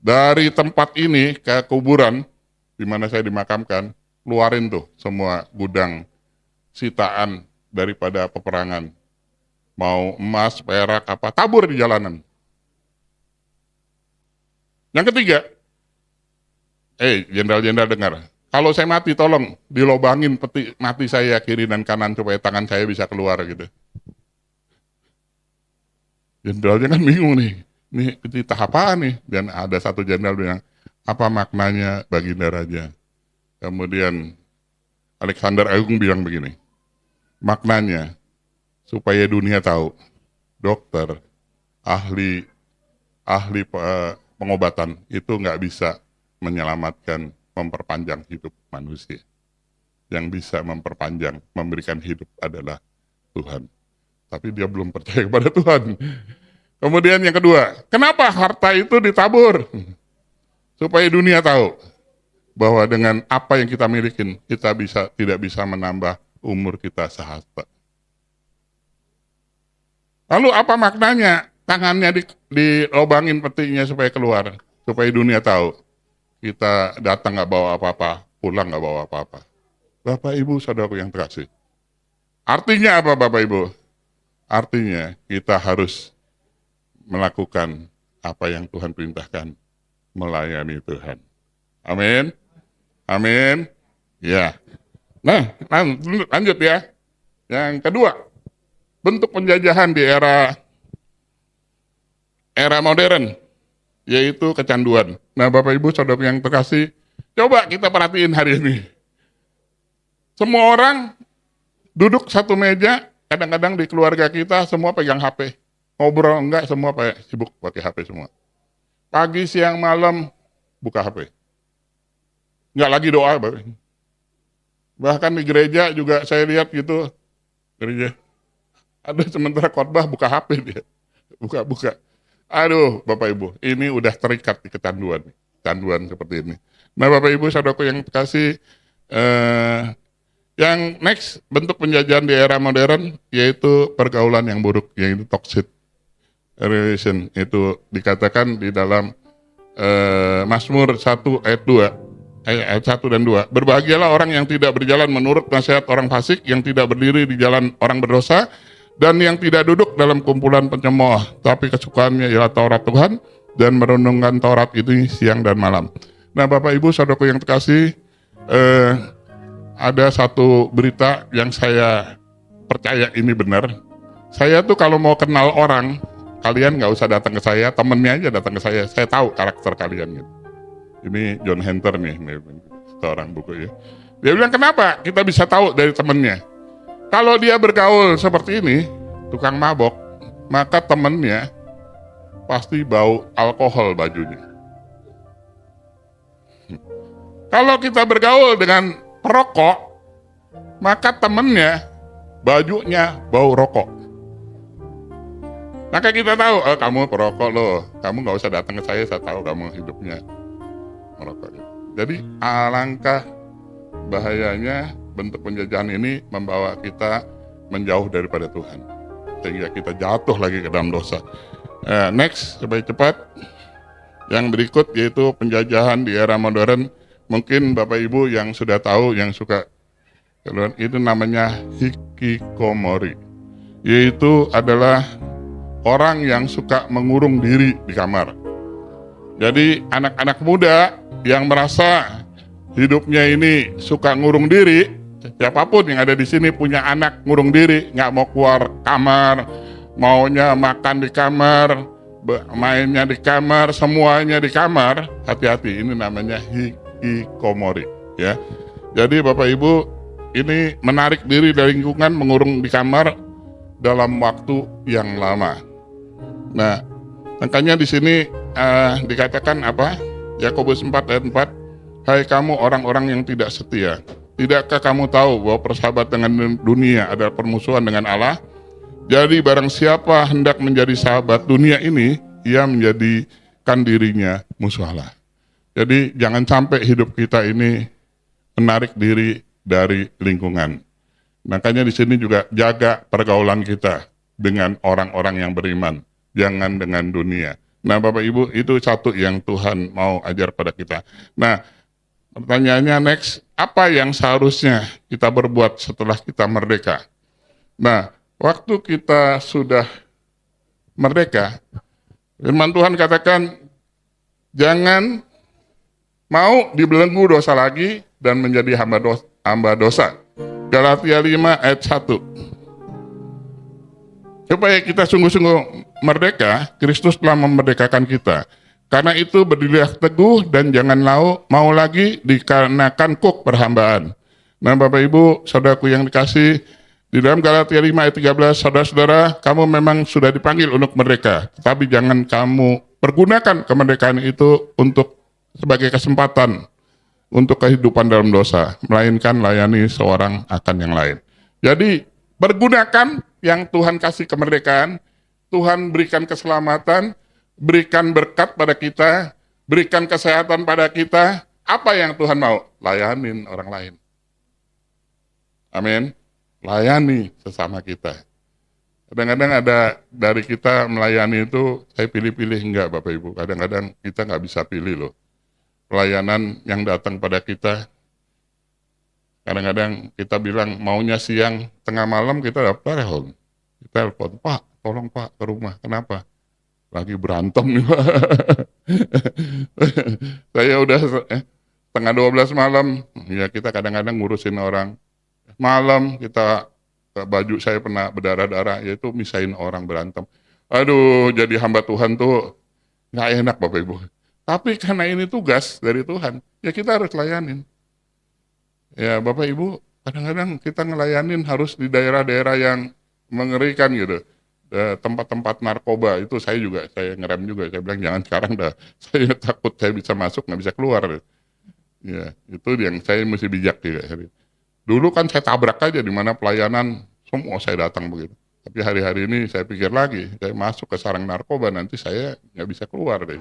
Speaker 3: dari tempat ini ke kuburan, di mana saya dimakamkan, keluarin tuh semua gudang sitaan daripada peperangan. Mau emas, perak, apa, tabur di jalanan. Yang ketiga, jenderal-jenderal dengar, kalau saya mati tolong dilobangin peti mati saya kiri dan kanan supaya tangan saya bisa keluar gitu. Jenderalnya kan bingung nih, ini titah apaan nih? Dan ada satu jenderal bilang, apa maknanya Baginda Raja? Kemudian Alexander Agung bilang begini, maknanya supaya dunia tahu, dokter, ahli pengobatan itu nggak bisa menyelamatkan, memperpanjang hidup manusia. Yang bisa memperpanjang, memberikan hidup adalah Tuhan. Tapi dia belum percaya kepada Tuhan. Kemudian yang kedua, kenapa harta itu ditabur? Supaya dunia tahu bahwa dengan apa yang kita milikin, kita tidak bisa menambah umur kita sehasta. Lalu apa maknanya? Tangannya dilobangin petinya supaya keluar, supaya dunia tahu. Kita datang nggak bawa apa-apa, pulang nggak bawa apa-apa. Bapak Ibu saudaraku yang terkasih. Artinya apa Bapak Ibu? Artinya kita harus melakukan apa yang Tuhan perintahkan, melayani Tuhan. Amin. Amin. Ya. Nah, lanjut ya. Yang kedua, bentuk penjajahan di era modern, yaitu kecanduan. Nah, Bapak Ibu saudara yang terkasih, coba kita perhatiin hari ini. Semua orang duduk satu meja, kadang-kadang di keluarga kita semua pegang HP. Ngobrol enggak, semua sibuk pakai HP semua. Pagi, siang, malam, buka HP. Enggak lagi doa. Bahkan di gereja juga saya lihat gitu, gereja. Ada sementara khotbah buka HP dia. Buka. Aduh, Bapak Ibu, ini udah terikat di kecanduan seperti ini. Nah, Bapak Ibu, saudaraku yang terkasih, yang next bentuk penjajahan di era modern yaitu pergaulan yang buruk, yaitu toxic relation. Itu dikatakan di dalam Mazmur 1 ayat 1 dan 2. Berbahagialah orang yang tidak berjalan menurut nasihat orang fasik, yang tidak berdiri di jalan orang berdosa, dan yang tidak duduk dalam kumpulan pencemooh, tapi kesukaannya ialah Taurat Tuhan, dan merenungkan Taurat itu siang dan malam. Nah, Bapak Ibu saudaraku yang terkasih, ada satu berita yang saya percaya ini benar. Saya tuh kalau mau kenal orang, kalian nggak usah datang ke saya, temennya aja datang ke saya tahu karakter kalian gitu. Ini John Hunter nih, seorang buku ya. Dia bilang kenapa kita bisa tahu dari temennya? Kalau dia bergaul seperti ini, tukang mabok, maka temennya pasti bau alkohol bajunya. Kalau kita bergaul dengan perokok, maka temennya bajunya bau rokok. Maka kita tahu, oh, kamu perokok loh, kamu nggak usah datang ke saya tahu kamu hidupnya merokok. Jadi alangkah bahayanya bentuk penjajahan ini membawa kita menjauh daripada Tuhan, sehingga kita jatuh lagi ke dalam dosa. Next, supaya cepat. Yang berikut yaitu penjajahan di era modern. Mungkin Bapak Ibu yang sudah tahu, yang suka, itu namanya hikikomori. Yaitu adalah orang yang suka mengurung diri di kamar. Jadi anak-anak muda yang merasa hidupnya ini suka ngurung diri, siapapun yang ada di sini punya anak ngurung diri, nggak mau keluar kamar, maunya makan di kamar, mainnya di kamar, semuanya di kamar, hati-hati, ini namanya hikikomori, ya. Jadi Bapak Ibu, ini menarik diri dari lingkungan, mengurung di kamar dalam waktu yang lama. Nah, makanya di sini dikatakan apa? Yakobus 4 ayat 4, hai kamu orang-orang yang tidak setia, tidakkah kamu tahu bahwa persahabatan dengan dunia adalah permusuhan dengan Allah? Jadi barang siapa hendak menjadi sahabat dunia ini, ia menjadikan dirinya musuh Allah. Jadi jangan sampai hidup kita ini menarik diri dari lingkungan. Makanya di sini juga jaga pergaulan kita dengan orang-orang yang beriman, jangan dengan dunia. Nah Bapak Ibu, itu satu yang Tuhan mau ajar pada kita. Nah pertanyaannya next, apa yang seharusnya kita berbuat setelah kita merdeka? Nah, waktu kita sudah merdeka, firman Tuhan katakan, jangan mau dibelenggu dosa lagi dan menjadi hamba dosa. Galatia 5 ayat 1. Supaya kita sungguh-sungguh merdeka, Kristus telah memerdekakan kita. Karena itu berdirilah teguh dan jangan mau lagi dikarenakan kuk perhambaan. Nah Bapak Ibu, saudaraku yang dikasih, di dalam Galatia 5 ayat 13, saudara-saudara, kamu memang sudah dipanggil untuk merdeka, tetapi jangan kamu pergunakan kemerdekaan itu untuk sebagai kesempatan untuk kehidupan dalam dosa, melainkan layani seorang akan yang lain. Jadi, pergunakan yang Tuhan kasih kemerdekaan, Tuhan berikan keselamatan, berikan berkat pada kita, berikan kesehatan pada kita. Apa yang Tuhan mau? Layanin orang lain. Amin. Layani sesama kita. Kadang-kadang ada dari kita melayani itu, saya pilih-pilih enggak Bapak Ibu. Kadang-kadang kita nggak bisa pilih loh. Pelayanan yang datang pada kita, kadang-kadang kita bilang maunya siang, tengah malam kita dapat telepon. Kita telepon, Pak, tolong Pak ke rumah. Kenapa? Lagi berantem nih Pak. Saya udah tengah 12 malam, ya kita kadang-kadang ngurusin orang. Malam kita, baju saya pernah berdarah-darah, yaitu misahin orang berantem. Aduh, jadi hamba Tuhan tuh nggak enak Bapak Ibu. Tapi karena ini tugas dari Tuhan, ya kita harus layanin. Ya Bapak Ibu, kadang-kadang kita ngelayanin harus di daerah-daerah yang mengerikan gitu. Tempat-tempat narkoba, itu saya ngerem juga. Saya bilang jangan sekarang dah, saya takut saya bisa masuk, nggak bisa keluar. Ya, itu yang saya mesti bijak juga. Dulu kan saya tabrak aja di mana pelayanan, semua saya datang begitu. Tapi hari-hari ini saya pikir lagi, saya masuk ke sarang narkoba, nanti saya nggak bisa keluar deh.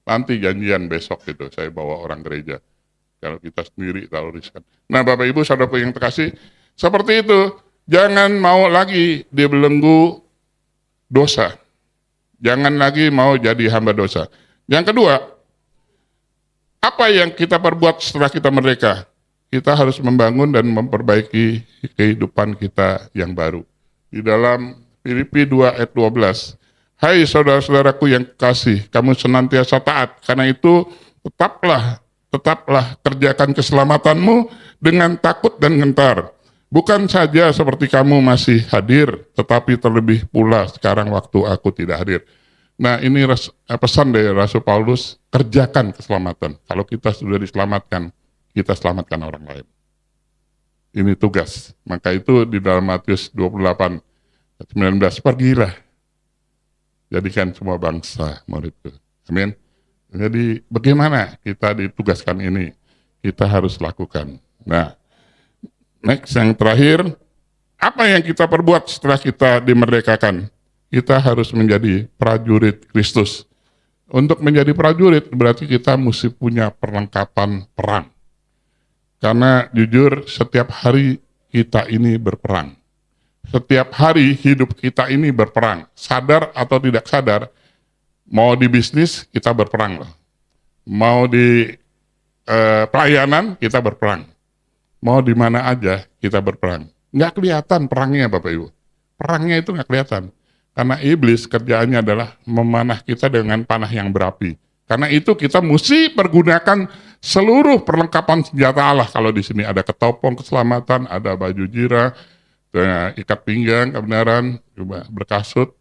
Speaker 3: Nanti janjian besok gitu, saya bawa orang gereja. Kalau kita sendiri terlalu riskan. Nah Bapak Ibu, saudaraku yang terkasih, seperti itu. Jangan mau lagi dibelenggu dosa. Jangan lagi mau jadi hamba dosa. Yang kedua, apa yang kita perbuat setelah kita merdeka? Kita harus membangun dan memperbaiki kehidupan kita yang baru. Di dalam Filipi 2 ayat 12, hai saudara-saudaraku yang kasih, kamu senantiasa taat. Karena itu tetaplah kerjakan keselamatanmu dengan takut dan gentar. Bukan saja seperti kamu masih hadir, tetapi terlebih pula sekarang waktu aku tidak hadir. Nah, ini pesan dari Rasul Paulus, kerjakan keselamatan. Kalau kita sudah diselamatkan, kita selamatkan orang lain. Ini tugas. Maka itu di dalam Matius 28, 19, pergilah. Jadikan semua bangsa muridku. Amin. Jadi bagaimana kita ditugaskan ini? Kita harus lakukan. Nah, next yang terakhir, apa yang kita perbuat setelah kita dimerdekakan? Kita harus menjadi prajurit Kristus. Untuk menjadi prajurit berarti kita mesti punya perlengkapan perang. Karena jujur setiap hari kita ini berperang. Setiap hari hidup kita ini berperang. Sadar atau tidak sadar, mau di bisnis kita berperang. Mau di pelayanan kita berperang. Mau di mana aja kita berperang. Nggak kelihatan perangnya Bapak Ibu. Perangnya itu nggak kelihatan. Karena iblis kerjaannya adalah memanah kita dengan panah yang berapi. Karena itu kita mesti pergunakan seluruh perlengkapan senjata Allah. Kalau di sini ada ketopong keselamatan, ada baju jira, ikat pinggang kebenaran, berkasut,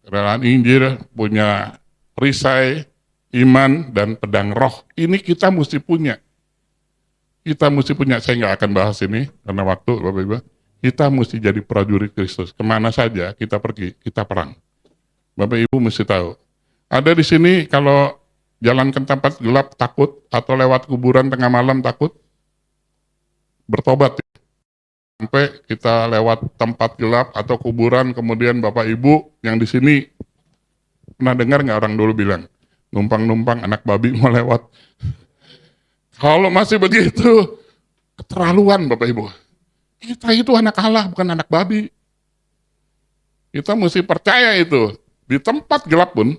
Speaker 3: kebenaran Injil, punya perisai, iman, dan pedang roh. Ini kita mesti punya. Kita mesti punya, saya nggak akan bahas ini karena waktu Bapak Ibu. Kita mesti jadi prajurit Kristus. Kemana saja kita pergi, kita perang. Bapak Ibu mesti tahu. Ada di sini kalau jalan ke tempat gelap takut, atau lewat kuburan tengah malam takut, bertobat. Sampai kita lewat tempat gelap atau kuburan, kemudian Bapak Ibu yang di sini pernah dengar nggak orang dulu bilang, numpang-numpang anak babi mau lewat. Kalau masih begitu, keterlaluan Bapak Ibu. Kita itu anak Allah, bukan anak babi. Kita mesti percaya itu. Di tempat gelap pun,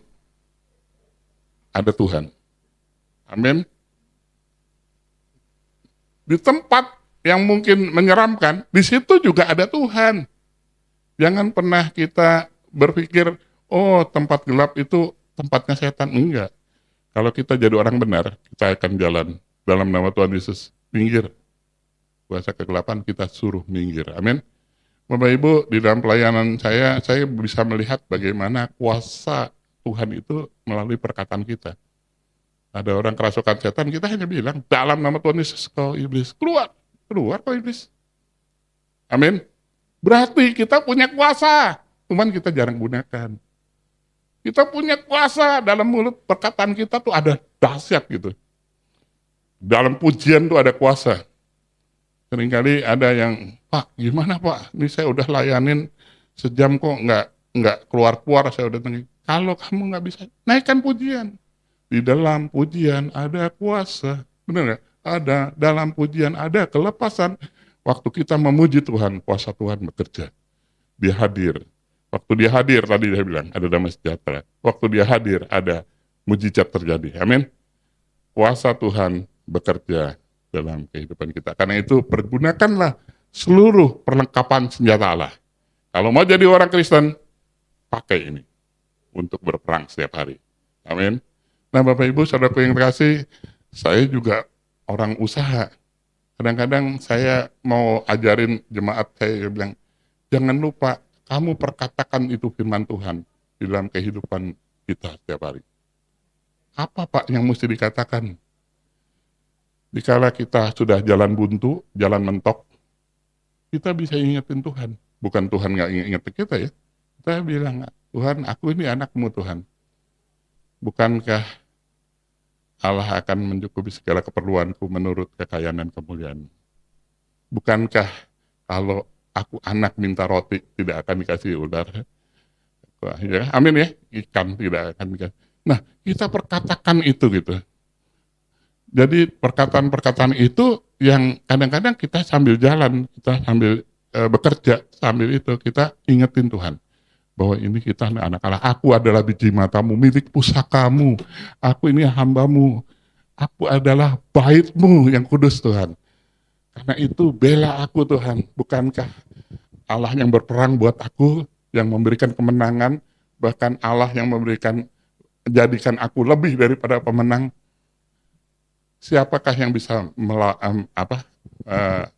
Speaker 3: ada Tuhan. Amin. Di tempat yang mungkin menyeramkan, di situ juga ada Tuhan. Jangan pernah kita berpikir, oh tempat gelap itu tempatnya setan. Enggak. Kalau kita jadi orang benar, kita akan jalan dalam nama Tuhan Yesus. Minggir. Kuasa kegelapan kita suruh minggir. Amin. Bapak Ibu, di dalam pelayanan saya bisa melihat bagaimana kuasa Tuhan itu melalui perkataan kita. Ada orang kerasukan setan, kita hanya bilang, dalam nama Tuhan Yesus, kau iblis, keluar kau iblis. Amin. Berarti kita punya kuasa, cuman kita jarang gunakan. Kita punya kuasa dalam mulut, perkataan kita tuh ada dahsyat gitu. Dalam pujian tuh ada kuasa. Seringkali ada yang, Pak, gimana Pak? Ini saya udah layanin sejam kok nggak keluar, saya udah tanya. Kalau kamu nggak bisa, naikkan pujian. Di dalam pujian ada kuasa. Benar nggak? Ada, dalam pujian ada kelepasan. Waktu kita memuji Tuhan, kuasa Tuhan bekerja. Dia hadir. Waktu dia hadir, tadi dia bilang, ada damai sejahtera. Waktu dia hadir, ada mujizat terjadi. Amin. Kuasa Tuhan bekerja dalam kehidupan kita. Karena itu pergunakanlah seluruh perlengkapan senjata Allah. Kalau mau jadi orang Kristen, pakai ini untuk berperang setiap hari. Amin. Nah Bapak Ibu, saudaraku yang terkasih, saya juga orang usaha. Kadang-kadang saya mau ajarin jemaat, saya bilang, jangan lupa kamu perkatakan itu firman Tuhan di dalam kehidupan kita setiap hari. Apa Pak yang mesti dikatakan? Dikala kita sudah jalan buntu, jalan mentok, kita bisa ingetin Tuhan. Bukan Tuhan nggak inget kita ya. Kita bilang, Tuhan, aku ini anakmu Tuhan. Bukankah Allah akan mencukupi segala keperluanku menurut kekayaan dan kemuliaan? Bukankah kalau aku anak minta roti tidak akan dikasih ular? Ya, amin ya, ikan tidak akan dikasih. Nah, kita perkatakan itu gitu. Jadi perkataan-perkataan itu yang kadang-kadang kita sambil jalan, kita sambil bekerja, sambil itu kita ingetin Tuhan. Bahwa ini kita anak Allah, aku adalah biji matamu, milik pusakamu, aku ini hambamu, aku adalah baitmu yang kudus Tuhan. Karena itu bela aku Tuhan, bukankah Allah yang berperang buat aku, yang memberikan kemenangan, bahkan Allah yang jadikan aku lebih daripada pemenang. Siapakah yang bisa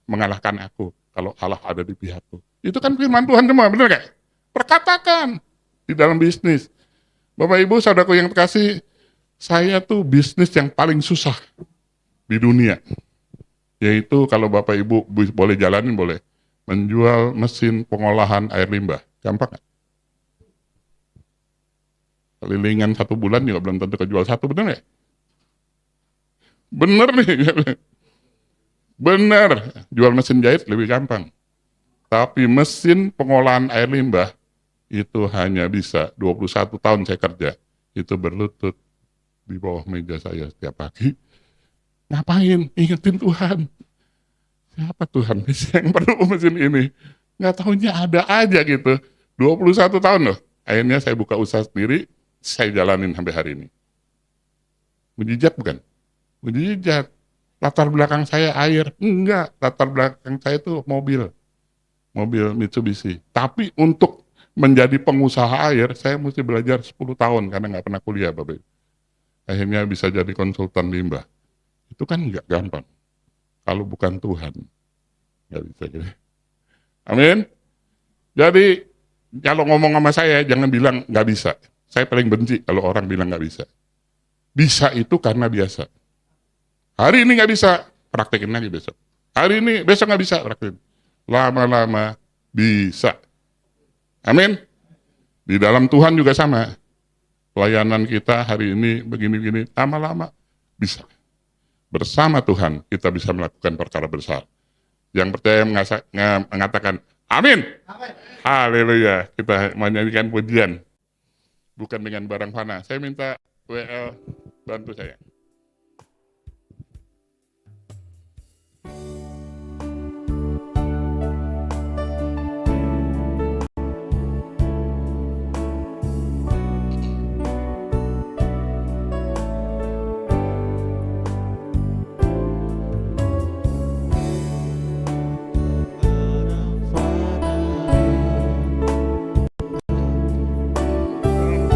Speaker 3: mengalahkan aku? kalau Allah ada di pihakku. Itu kan firman Tuhan semua, benar gak? Perkatakan di dalam bisnis. Bapak Ibu, saudaraku yang terkasih, saya tuh bisnis yang paling susah di dunia. Yaitu kalau Bapak Ibu boleh jalanin, boleh. Menjual mesin pengolahan air limbah. Gampang gak? Kelilingan 1 bulan juga belum tentu kejual 1, bener gak? Bener nih. Bener. Jual mesin jahit lebih gampang. Tapi mesin pengolahan air limbah itu hanya bisa 21 tahun saya kerja. Itu berlutut di bawah meja saya setiap pagi. Ngapain? Ingetin Tuhan. Siapa Tuhan yang perlu mesin ini? Nggak tahunya ada aja gitu. 21 tahun loh. Akhirnya saya buka usaha sendiri, saya jalanin sampai hari ini. Mujizat bukan? Mujizat. Latar belakang saya air. Enggak, latar belakang saya itu mobil Mitsubishi. Tapi untuk menjadi pengusaha air, saya mesti belajar 10 tahun karena nggak pernah kuliah, Bapak. Akhirnya bisa jadi konsultan limbah. Itu kan nggak gampang. Kalau bukan Tuhan, nggak bisa gitu. Amin. Jadi kalau ngomong sama saya, jangan bilang nggak bisa. Saya paling benci kalau orang bilang nggak bisa. Bisa itu karena biasa. Hari ini nggak bisa, praktekin lagi besok. Hari ini, besok nggak bisa, praktekin. Lama-lama bisa. Amin. Di dalam Tuhan juga sama. Pelayanan kita hari ini begini-begini, lama-lama bisa. Bersama Tuhan kita bisa melakukan perkara besar. Yang percaya mengatakan amin. Haleluya. Kita menyanyikan pujian. Bukan dengan barang fana. Saya minta WL bantu saya.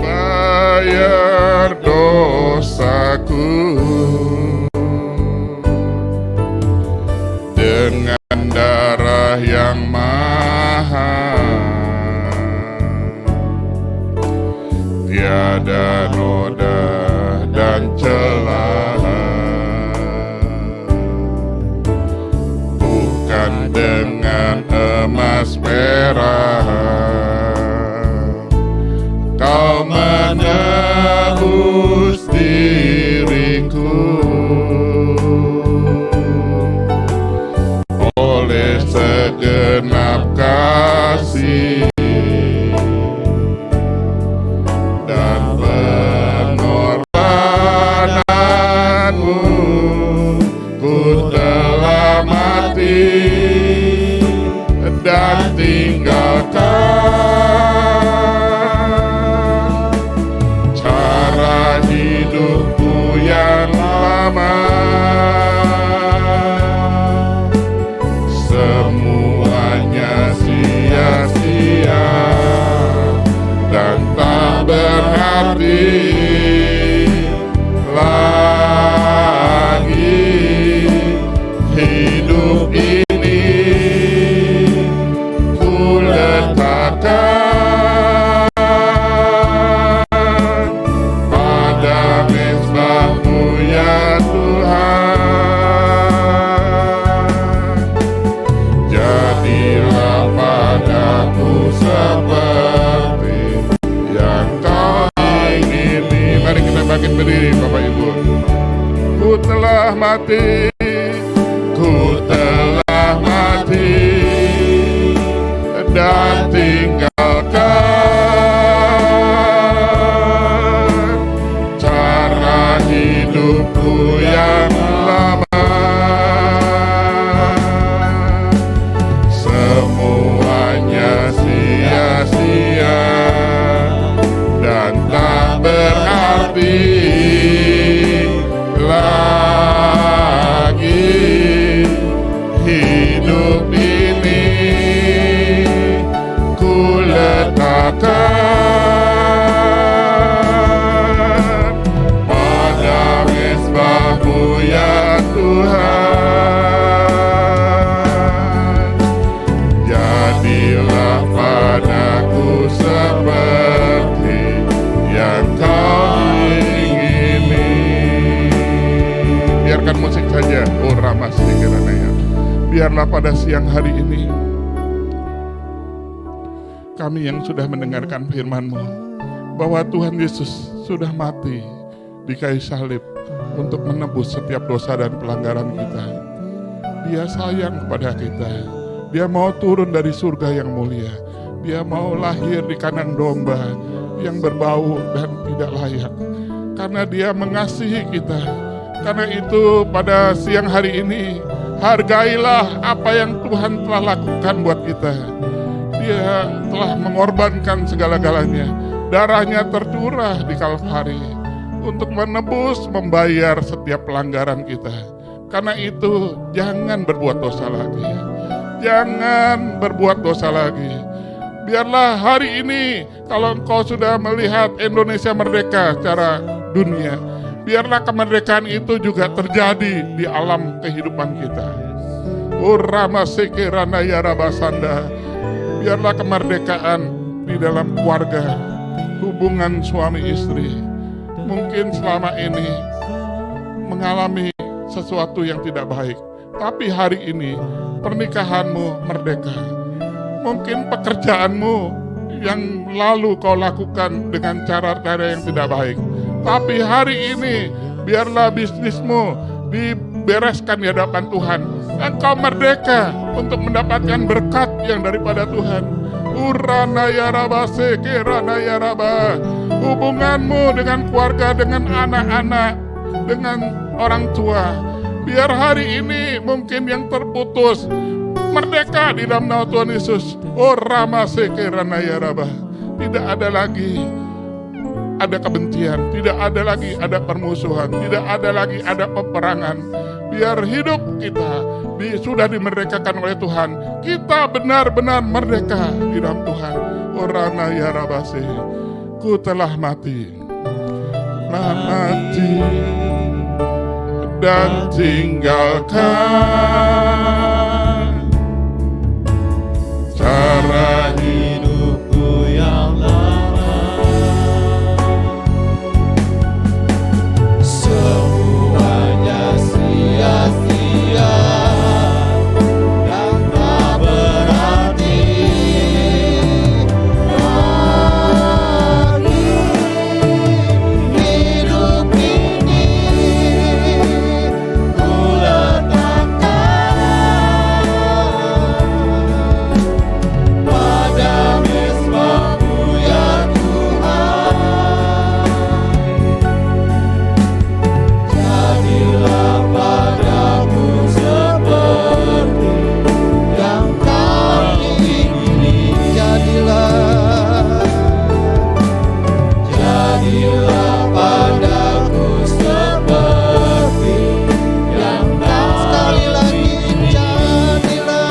Speaker 3: Bayar dosaku dengan darah yang mahal, tiada noda dan celah, bukan dengan emas perak. Kau menebus diriku oleh segenap kasih dan pengorbananmu. Ku telah mati dan tinggalkan hidupku yang lama. Semuanya sia-sia dan tak berarti lagi. Hidup ini ku letakkan bangkit berdiri, Bapak Ibu. Ku telah mati, ku telah mati dan tinggalkan cara hidupku yang lama. Semuanya sia-sia dan tak berarti lagi. Hidup ini ku letakkan pada mezbah-Mu ya Tuhan. kau ingini. Biarkan musik saja. Oh Ramas Dikiranaya. Biarlah pada siang hari ini kami yang sudah mendengarkan firman-Mu bahwa Tuhan Yesus sudah mati di kayu salib untuk menebus setiap dosa dan pelanggaran kita. Dia sayang kepada kita. Dia mau turun dari surga yang mulia. Dia mau lahir di kandang domba yang berbau dan tidak layak. Karena Dia mengasihi kita. Karena itu pada siang hari ini hargailah apa yang Tuhan telah lakukan buat kita. Dia telah mengorbankan segala-galanya. Darahnya tercurah di Kalvari untuk menebus, membayar setiap pelanggaran kita. Karena itu jangan berbuat dosa lagi. Jangan berbuat dosa lagi. Biarlah hari ini kalau engkau sudah melihat Indonesia merdeka secara dunia, biarlah kemerdekaan itu juga terjadi di alam kehidupan kita. Urama sekirana ya rabasanda. Biarlah kemerdekaan di dalam keluarga, hubungan suami istri. Mungkin selama ini mengalami sesuatu yang tidak baik, tapi hari ini pernikahanmu merdeka. Mungkin pekerjaanmu yang lalu kau lakukan dengan cara-cara yang tidak baik, tapi hari ini biarlah bisnismu dibereskan di hadapan Tuhan. Engkau merdeka untuk mendapatkan berkat yang daripada Tuhan. Urana ya rabase kirana ya raba. Hubunganmu dengan keluarga, dengan anak-anak, dengan orang tua, biar hari ini mungkin yang terputus merdeka di dalam nama Tuhan Yesus. Oh Rama sekirana ya raba. Tidak ada lagi ada kebencian, tidak ada lagi ada permusuhan, tidak ada lagi ada peperangan. Biar hidup kita sudah dimerdekakan oleh Tuhan. Kita benar-benar merdeka di dalam Tuhan. Orana ya rabase. Ku telah mati dan tinggalkan cara hidupku yang lama. Semuanya sia-sia dan tak berarti bagi hidup ini. Ku letakkan pada mesbah-Mu ya Tuhan. Jadilah padaku seperti yang Kau ingini. Jadilah padaku seperti yang Kau sekali lagi jadilah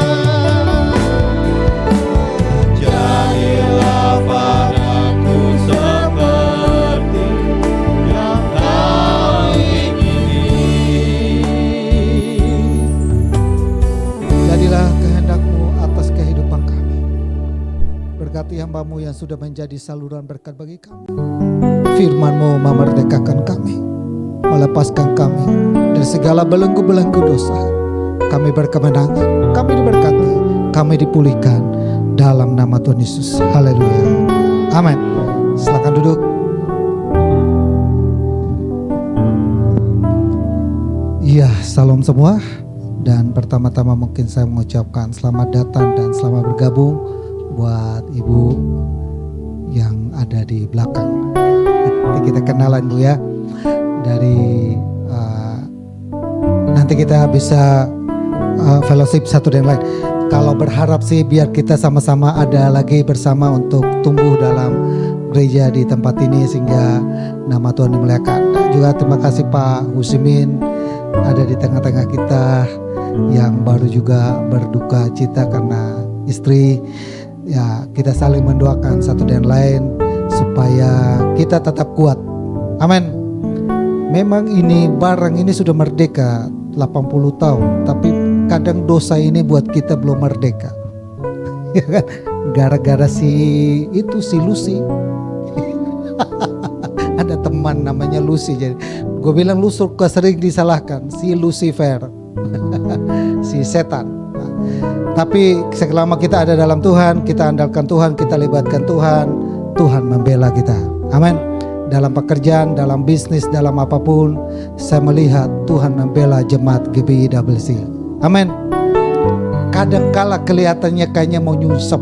Speaker 3: padaku seperti yang Kau ingini.
Speaker 2: Jadilah kehendak-Mu atas kehidupan kami. Berkati hamba-Mu yang sudah menjadi saluran berkat bagi kami. Firman-Mu memerdekakan kami, melepaskan kami dari segala belenggu-belenggu dosa. Kami berkemenangan, kami diberkati, kami dipulihkan dalam nama Tuhan Yesus. Haleluya. Amin. Silakan duduk. Iya, salam semua. Dan pertama-tama mungkin saya mengucapkan selamat datang dan selamat bergabung buat Ibu yang ada di belakang. Nanti kita kenalan Bu ya. Dari nanti kita bisa fellowship satu dan lain. Kalau berharap sih biar kita sama-sama ada lagi bersama untuk tumbuh dalam gereja di tempat ini sehingga nama Tuhan dimuliakan. Dan juga terima kasih Pak Husimin ada di tengah-tengah kita yang baru juga berduka cita karena istri. Ya, kita saling mendoakan satu dan lain supaya kita tetap kuat. Amin. Memang ini barang ini sudah merdeka 80 tahun, tapi kadang dosa ini buat kita belum merdeka. Ya kan? Gara-gara si Lucy. Ada ada teman namanya Lucy. Jadi gue bilang lu suka sering disalahkan si Lucifer, si setan. Nah, tapi selama kita ada dalam Tuhan, kita andalkan Tuhan, kita libatkan Tuhan, Tuhan membela kita. Amin. Dalam pekerjaan, dalam bisnis, dalam apapun, saya melihat Tuhan membela jemaat GBI Double C. Amin. Kadangkala kelihatannya kayaknya mau nyusup.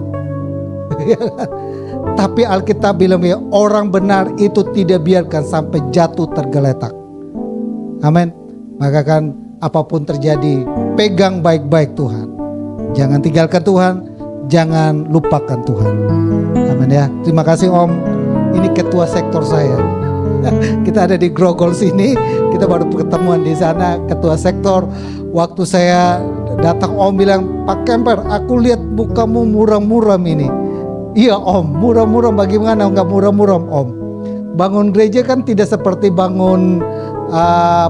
Speaker 2: Tapi Alkitab bilang ya, orang benar itu tidak biarkan sampai jatuh tergeletak. Amin. Maka kan apapun terjadi, pegang baik-baik Tuhan. Jangan tinggalkan Tuhan, jangan lupakan Tuhan. Amin ya. Terima kasih Om. Ini ketua sektor saya. Kita ada di Grogol sini, kita baru ketemuan di sana ketua sektor. Waktu saya datang Om bilang, Pak Kemper, aku lihat mukamu muram-muram ini. Iya Om, muram-muram bagaimana? Enggak muram-muram Om. Bangun gereja kan tidak seperti bangun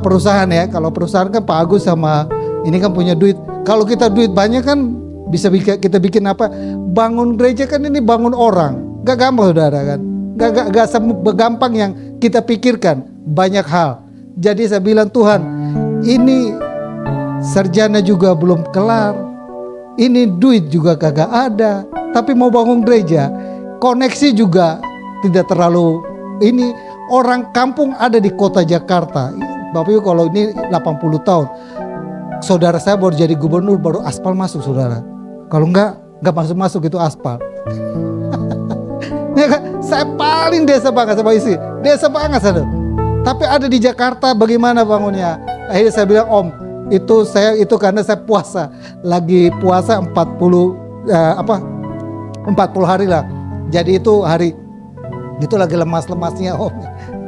Speaker 2: perusahaan ya. Kalau perusahaan kan Pak Agus sama ini kan punya duit. Kalau kita duit banyak kan bisa kita bikin apa? Bangun gereja kan ini bangun orang. Gak gampang saudara kan. Gak gampang yang kita pikirkan, banyak hal. Jadi saya bilang Tuhan, ini sarjana juga belum kelar, ini duit juga kagak ada, tapi mau bangun gereja, koneksi juga tidak terlalu ini. Orang kampung ada di kota Jakarta. Bapak Ibu kalau ini 80 tahun, saudara saya baru jadi gubernur, baru aspal masuk saudara. Kalau enggak masuk itu aspal. Ya kan? Saya paling desa banget sama istri, desa banget saudara. Tapi ada di Jakarta, bagaimana bangunnya? Akhirnya saya bilang Om, itu karena saya puasa, lagi puasa 40 hari lah. Jadi itu hari itu lagi lemas-lemasnya Om.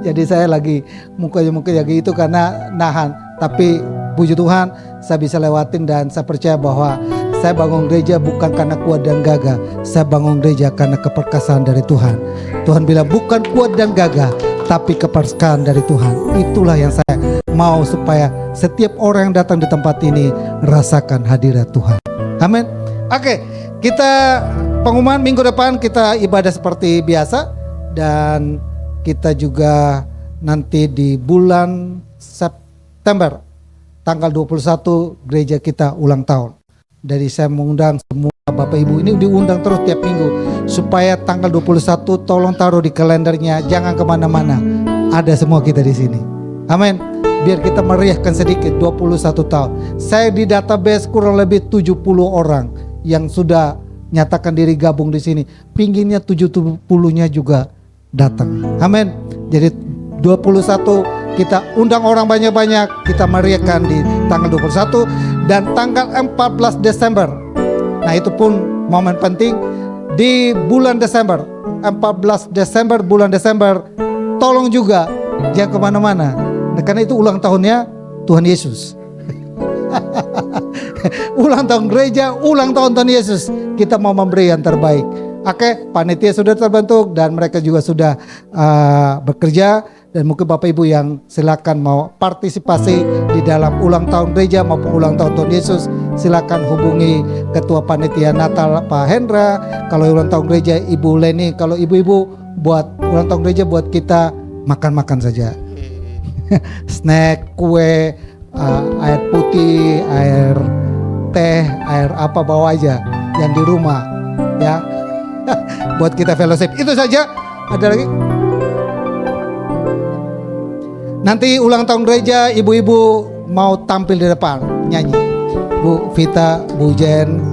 Speaker 2: Jadi saya lagi mukanya lagi itu karena nahan. Tapi puji Tuhan saya bisa lewatin dan saya percaya bahwa saya bangun gereja bukan karena kuat dan gagah. Saya bangun gereja karena keperkasaan dari Tuhan. Tuhan bilang bukan kuat dan gagah, tapi keperkasaan dari Tuhan. Itulah yang saya mau supaya setiap orang yang datang di tempat ini rasakan hadirat Tuhan. Amin. Oke, kita pengumuman minggu depan kita ibadah seperti biasa. Dan kita juga nanti di bulan September tanggal 21 gereja kita ulang tahun. Dari saya mengundang semua Bapak Ibu ini diundang terus tiap minggu supaya tanggal 21 tolong taruh di kalendernya, jangan kemana-mana, ada semua kita di sini. Amin. Biar kita meriahkan sedikit 21 tahun. Saya di database kurang lebih 70 orang yang sudah nyatakan diri gabung di sini. Pinginnya 70-nya juga datang. Amin. Jadi 21 kita undang orang banyak-banyak, kita meriahkan di tanggal 21 dan tanggal 14 Desember. Nah itu pun momen penting di bulan Desember, 14 Desember, bulan Desember. Tolong juga jangan kemana-mana, nah, karena itu ulang tahunnya Tuhan Yesus. Ulang tahun gereja, ulang tahun Tuhan Yesus. Kita mau memberi yang terbaik. Oke, panitia sudah terbentuk dan mereka juga sudah bekerja. Dan mungkin Bapak Ibu yang silakan mau partisipasi di dalam ulang tahun gereja maupun ulang tahun Tuhan Yesus, silakan hubungi Ketua Panitia Natal Pak Hendra. Kalau ulang tahun gereja Ibu Leni, kalau ibu-ibu buat ulang tahun gereja buat kita makan-makan saja. Snack, kue, air putih, air teh, air apa bawa aja yang di rumah ya. Buat kita fellowship. Itu saja. Ada lagi? Nanti ulang tahun gereja ibu-ibu mau tampil di depan nyanyi. Bu Vita, Bu Jen.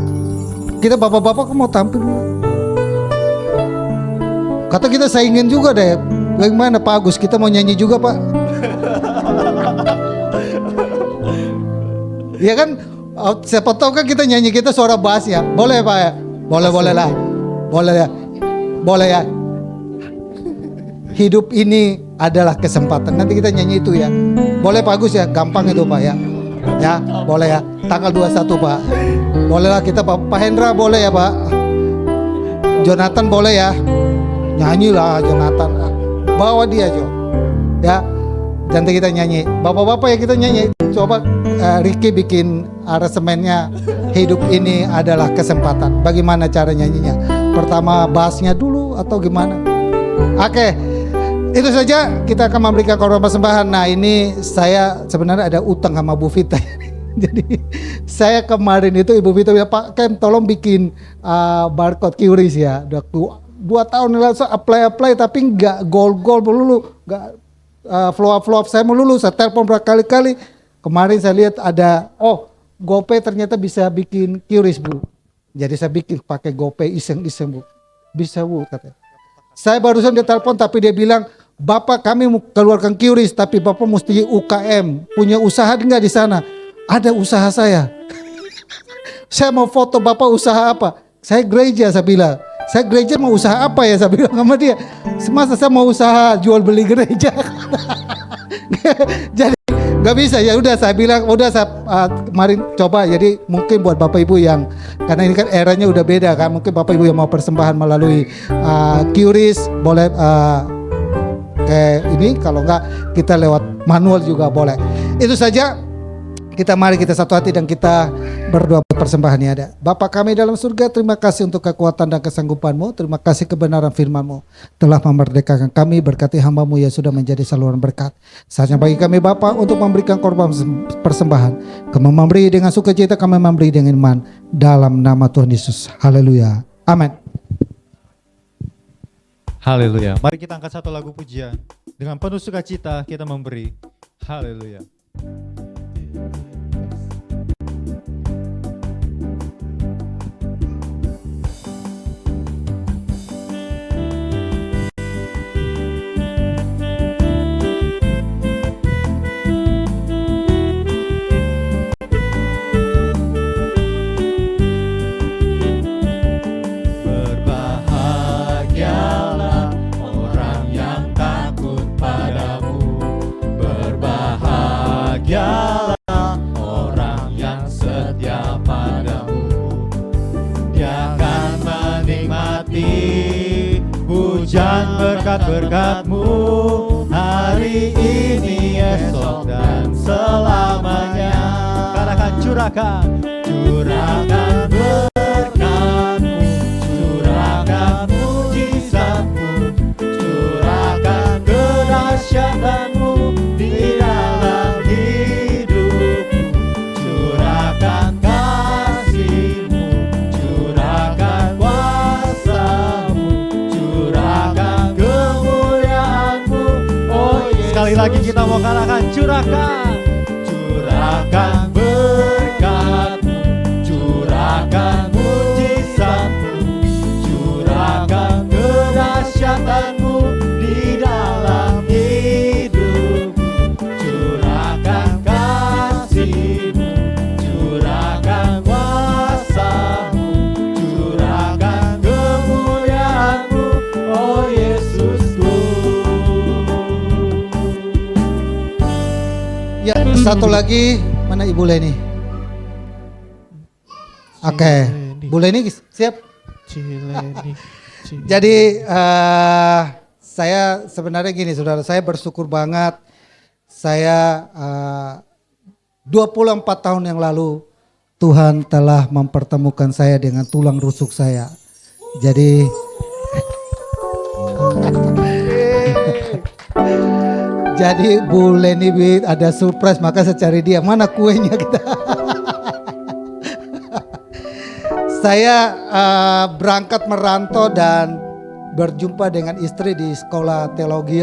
Speaker 2: Kita bapak-bapak mau tampil. Kata kita saingin juga deh. Bagaimana Pak Agus, kita mau nyanyi juga Pak. Ya kan, siapa tahu kan kita nyanyi, kita suara bass ya. Boleh Pak ya? Boleh lah. Boleh ya. Hidup ini adalah kesempatan. Nanti kita nyanyi itu ya. Boleh Pak Agus ya, gampang itu Pak ya. Ya, boleh ya. Tanggal 21 Pak. Boleh lah kita Pak Hendra boleh ya Pak. Jonathan boleh ya. Nyanyilah Jonathan. Bawa dia Jo. Ya. Nanti kita nyanyi. Bapak-bapak ya kita nyanyi. Coba Ricky bikin aransemennya. Hidup ini adalah kesempatan. Bagaimana cara nyanyinya? Pertama bassnya dulu atau gimana? Oke. Itu saja, kita akan memberikan korban persembahan. Nah, ini saya sebenarnya ada utang sama Bu Vita. Jadi saya kemarin itu Ibu Vita bilang, Pak Kem tolong bikin barcode QRIS ya. Udah 2 tahun lalu saya apply tapi nggak goal melulu, nggak flow up saya melulu. Saya telepon berkali-kali. Kemarin saya lihat ada, GoPay ternyata bisa bikin QRIS Bu. Jadi saya bikin pakai GoPay iseng-iseng Bu. Bisa Bu katanya. Saya barusan dia telepon tapi dia bilang, Bapak kami mau keluarkan QRIS tapi Bapak mesti UKM. Punya usaha enggak di sana? Ada usaha saya. Saya mau foto Bapak usaha apa? Saya gereja, saya bilang. Saya gereja mau usaha apa ya? Saya bilang sama dia. Semasa saya mau usaha jual beli gereja. Jadi nggak bisa, ya udah saya bilang, udah saya kemarin coba. Jadi mungkin buat Bapak Ibu yang, karena ini kan eranya udah beda kan, mungkin Bapak Ibu yang mau persembahan melalui QRIS boleh kayak ini, kalau enggak kita lewat manual juga boleh. Itu saja. Mari kita satu hati dan kita berdoa buat persembahan yang ada. Bapa kami dalam surga, terima kasih untuk kekuatan dan kesanggupan-Mu. Terima kasih kebenaran firman-Mu telah memerdekakan kami. Berkati hamba-Mu yang sudah menjadi saluran berkat. Saatnya bagi kami Bapa untuk memberikan korban persembahan. Kami memberi dengan sukacita, kami memberi dengan iman. Dalam nama Tuhan Yesus. Haleluya. Amin.
Speaker 1: Haleluya. Mari kita angkat satu lagu pujian. Dengan penuh sukacita kita memberi. Haleluya.
Speaker 4: Berbahagialah orang yang takut padamu. Berbahagialah orang yang setia padamu. Dia akan menikmati hujan berkat-berkat-Mu hari ini, esok dan selamanya.
Speaker 1: Katakan curahkan
Speaker 4: berkat-Mu, curahkan mujizat-Mu, curahkan kedahsyatan-Mu di dalam hidupku. Curahkan kasih-Mu, curahkan kuasa-Mu, curahkan kemuliaan-Mu. Oh Yesus,
Speaker 1: sekali lagi kita mau katakan curahkan
Speaker 4: berkat-Mu, curahkan mujizat-Mu, curahkan kedahsyatan-Mu di dalam hidupku. Curahkan kasih-Mu, curahkan kuasa-Mu, curahkan kemuliaan-Mu, oh Yesusku.
Speaker 2: Ya, satu lagi, mana Ibu Leni? Oke, Bu Leni siap? Jadi saya sebenarnya gini saudara, saya bersyukur banget. Saya 24 tahun yang lalu Tuhan telah mempertemukan saya dengan tulang rusuk saya. Jadi jadi Bu Leni ada surprise, maka saya cari dia, mana kuenya kita. Saya berangkat merantau dan berjumpa dengan istri di sekolah teologi.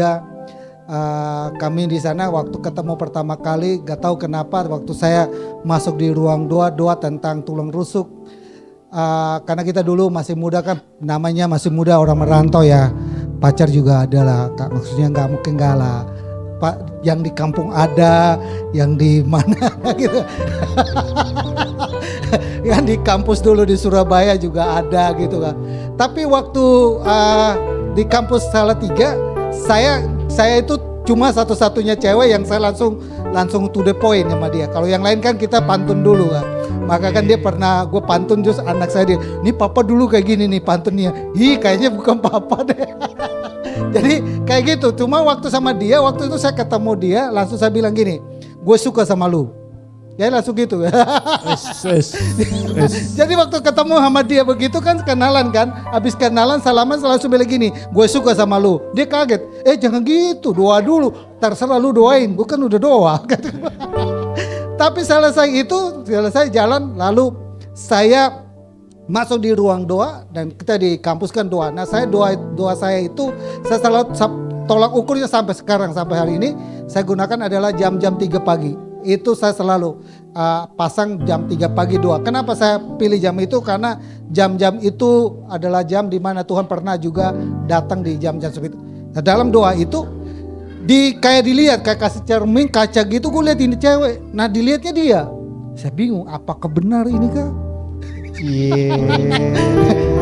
Speaker 2: Kami di sana waktu ketemu pertama kali, gak tahu kenapa waktu saya masuk di ruang doa tentang tulang rusuk. Karena kita dulu masih muda kan, namanya masih muda orang merantau ya. Pacar juga ada lah, Kak, maksudnya gak mungkin gak lah. Pak, yang di kampung ada, yang di mana gitu. Yang di kampus dulu di Surabaya juga ada gitu kan. Tapi waktu di kampus Salatiga, saya itu cuma satu-satunya cewek yang saya langsung to the point sama dia. Kalau yang lain kan kita pantun dulu kan. Maka kan dia pernah gue pantun terus anak saya dia, "Nih papa dulu kayak gini nih pantunnya." Ih, kayaknya bukan papa deh. Jadi kayak gitu. Cuma waktu sama dia, waktu itu saya ketemu dia, langsung saya bilang gini, "Gue suka sama lu." Ya langsung gitu.
Speaker 1: Es.
Speaker 2: Jadi waktu ketemu sama dia begitu kan kenalan kan. Habis kenalan salaman langsung bilang gini, gue suka sama lu. Dia kaget, jangan gitu, doa dulu. Terserah lu doain, gue kan udah doa. Tapi selesai jalan lalu saya masuk di ruang doa dan kita di kampus kan doa. Nah saya doa saya itu saya selalu tolak ukurnya sampai sekarang sampai hari ini saya gunakan adalah jam-jam 3 pagi. Itu saya selalu pasang jam 3 pagi doa. Kenapa saya pilih jam itu? Karena jam-jam itu adalah jam di mana Tuhan pernah juga datang di jam-jam seperti itu. Nah dalam doa itu kayak dilihat kayak kasih cermin kaca gitu, gue lihat ini cewek. Nah dilihatnya dia. Saya bingung apakah benar ini kah?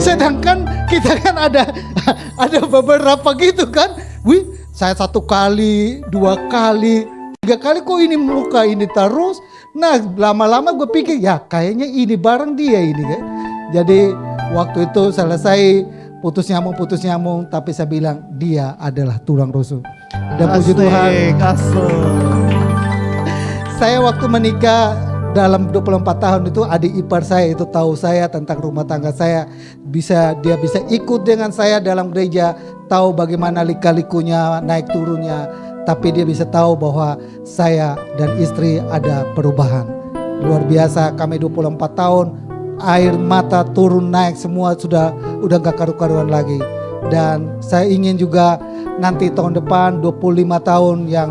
Speaker 2: Sedangkan kita kan ada beberapa gitu kan. Wih, saya 1 kali, 2 kali, 3 kali kok ini muka ini terus. Nah lama-lama gue pikir ya kayaknya ini barang dia ini kan. Jadi waktu itu selesai putus nyambung, tapi saya bilang dia adalah tulang rusuk. Dan puji Tuhan, saya waktu menikah dalam 24 tahun itu adik ipar saya itu tahu saya tentang rumah tangga saya. Dia bisa ikut dengan saya dalam gereja, tahu bagaimana lika-likunya, naik turunnya. Tapi dia bisa tahu bahwa saya dan istri ada perubahan. Luar biasa, kami 24 tahun, air mata turun naik semua udah gak karu-karuan lagi. Dan saya ingin juga nanti tahun depan 25 tahun yang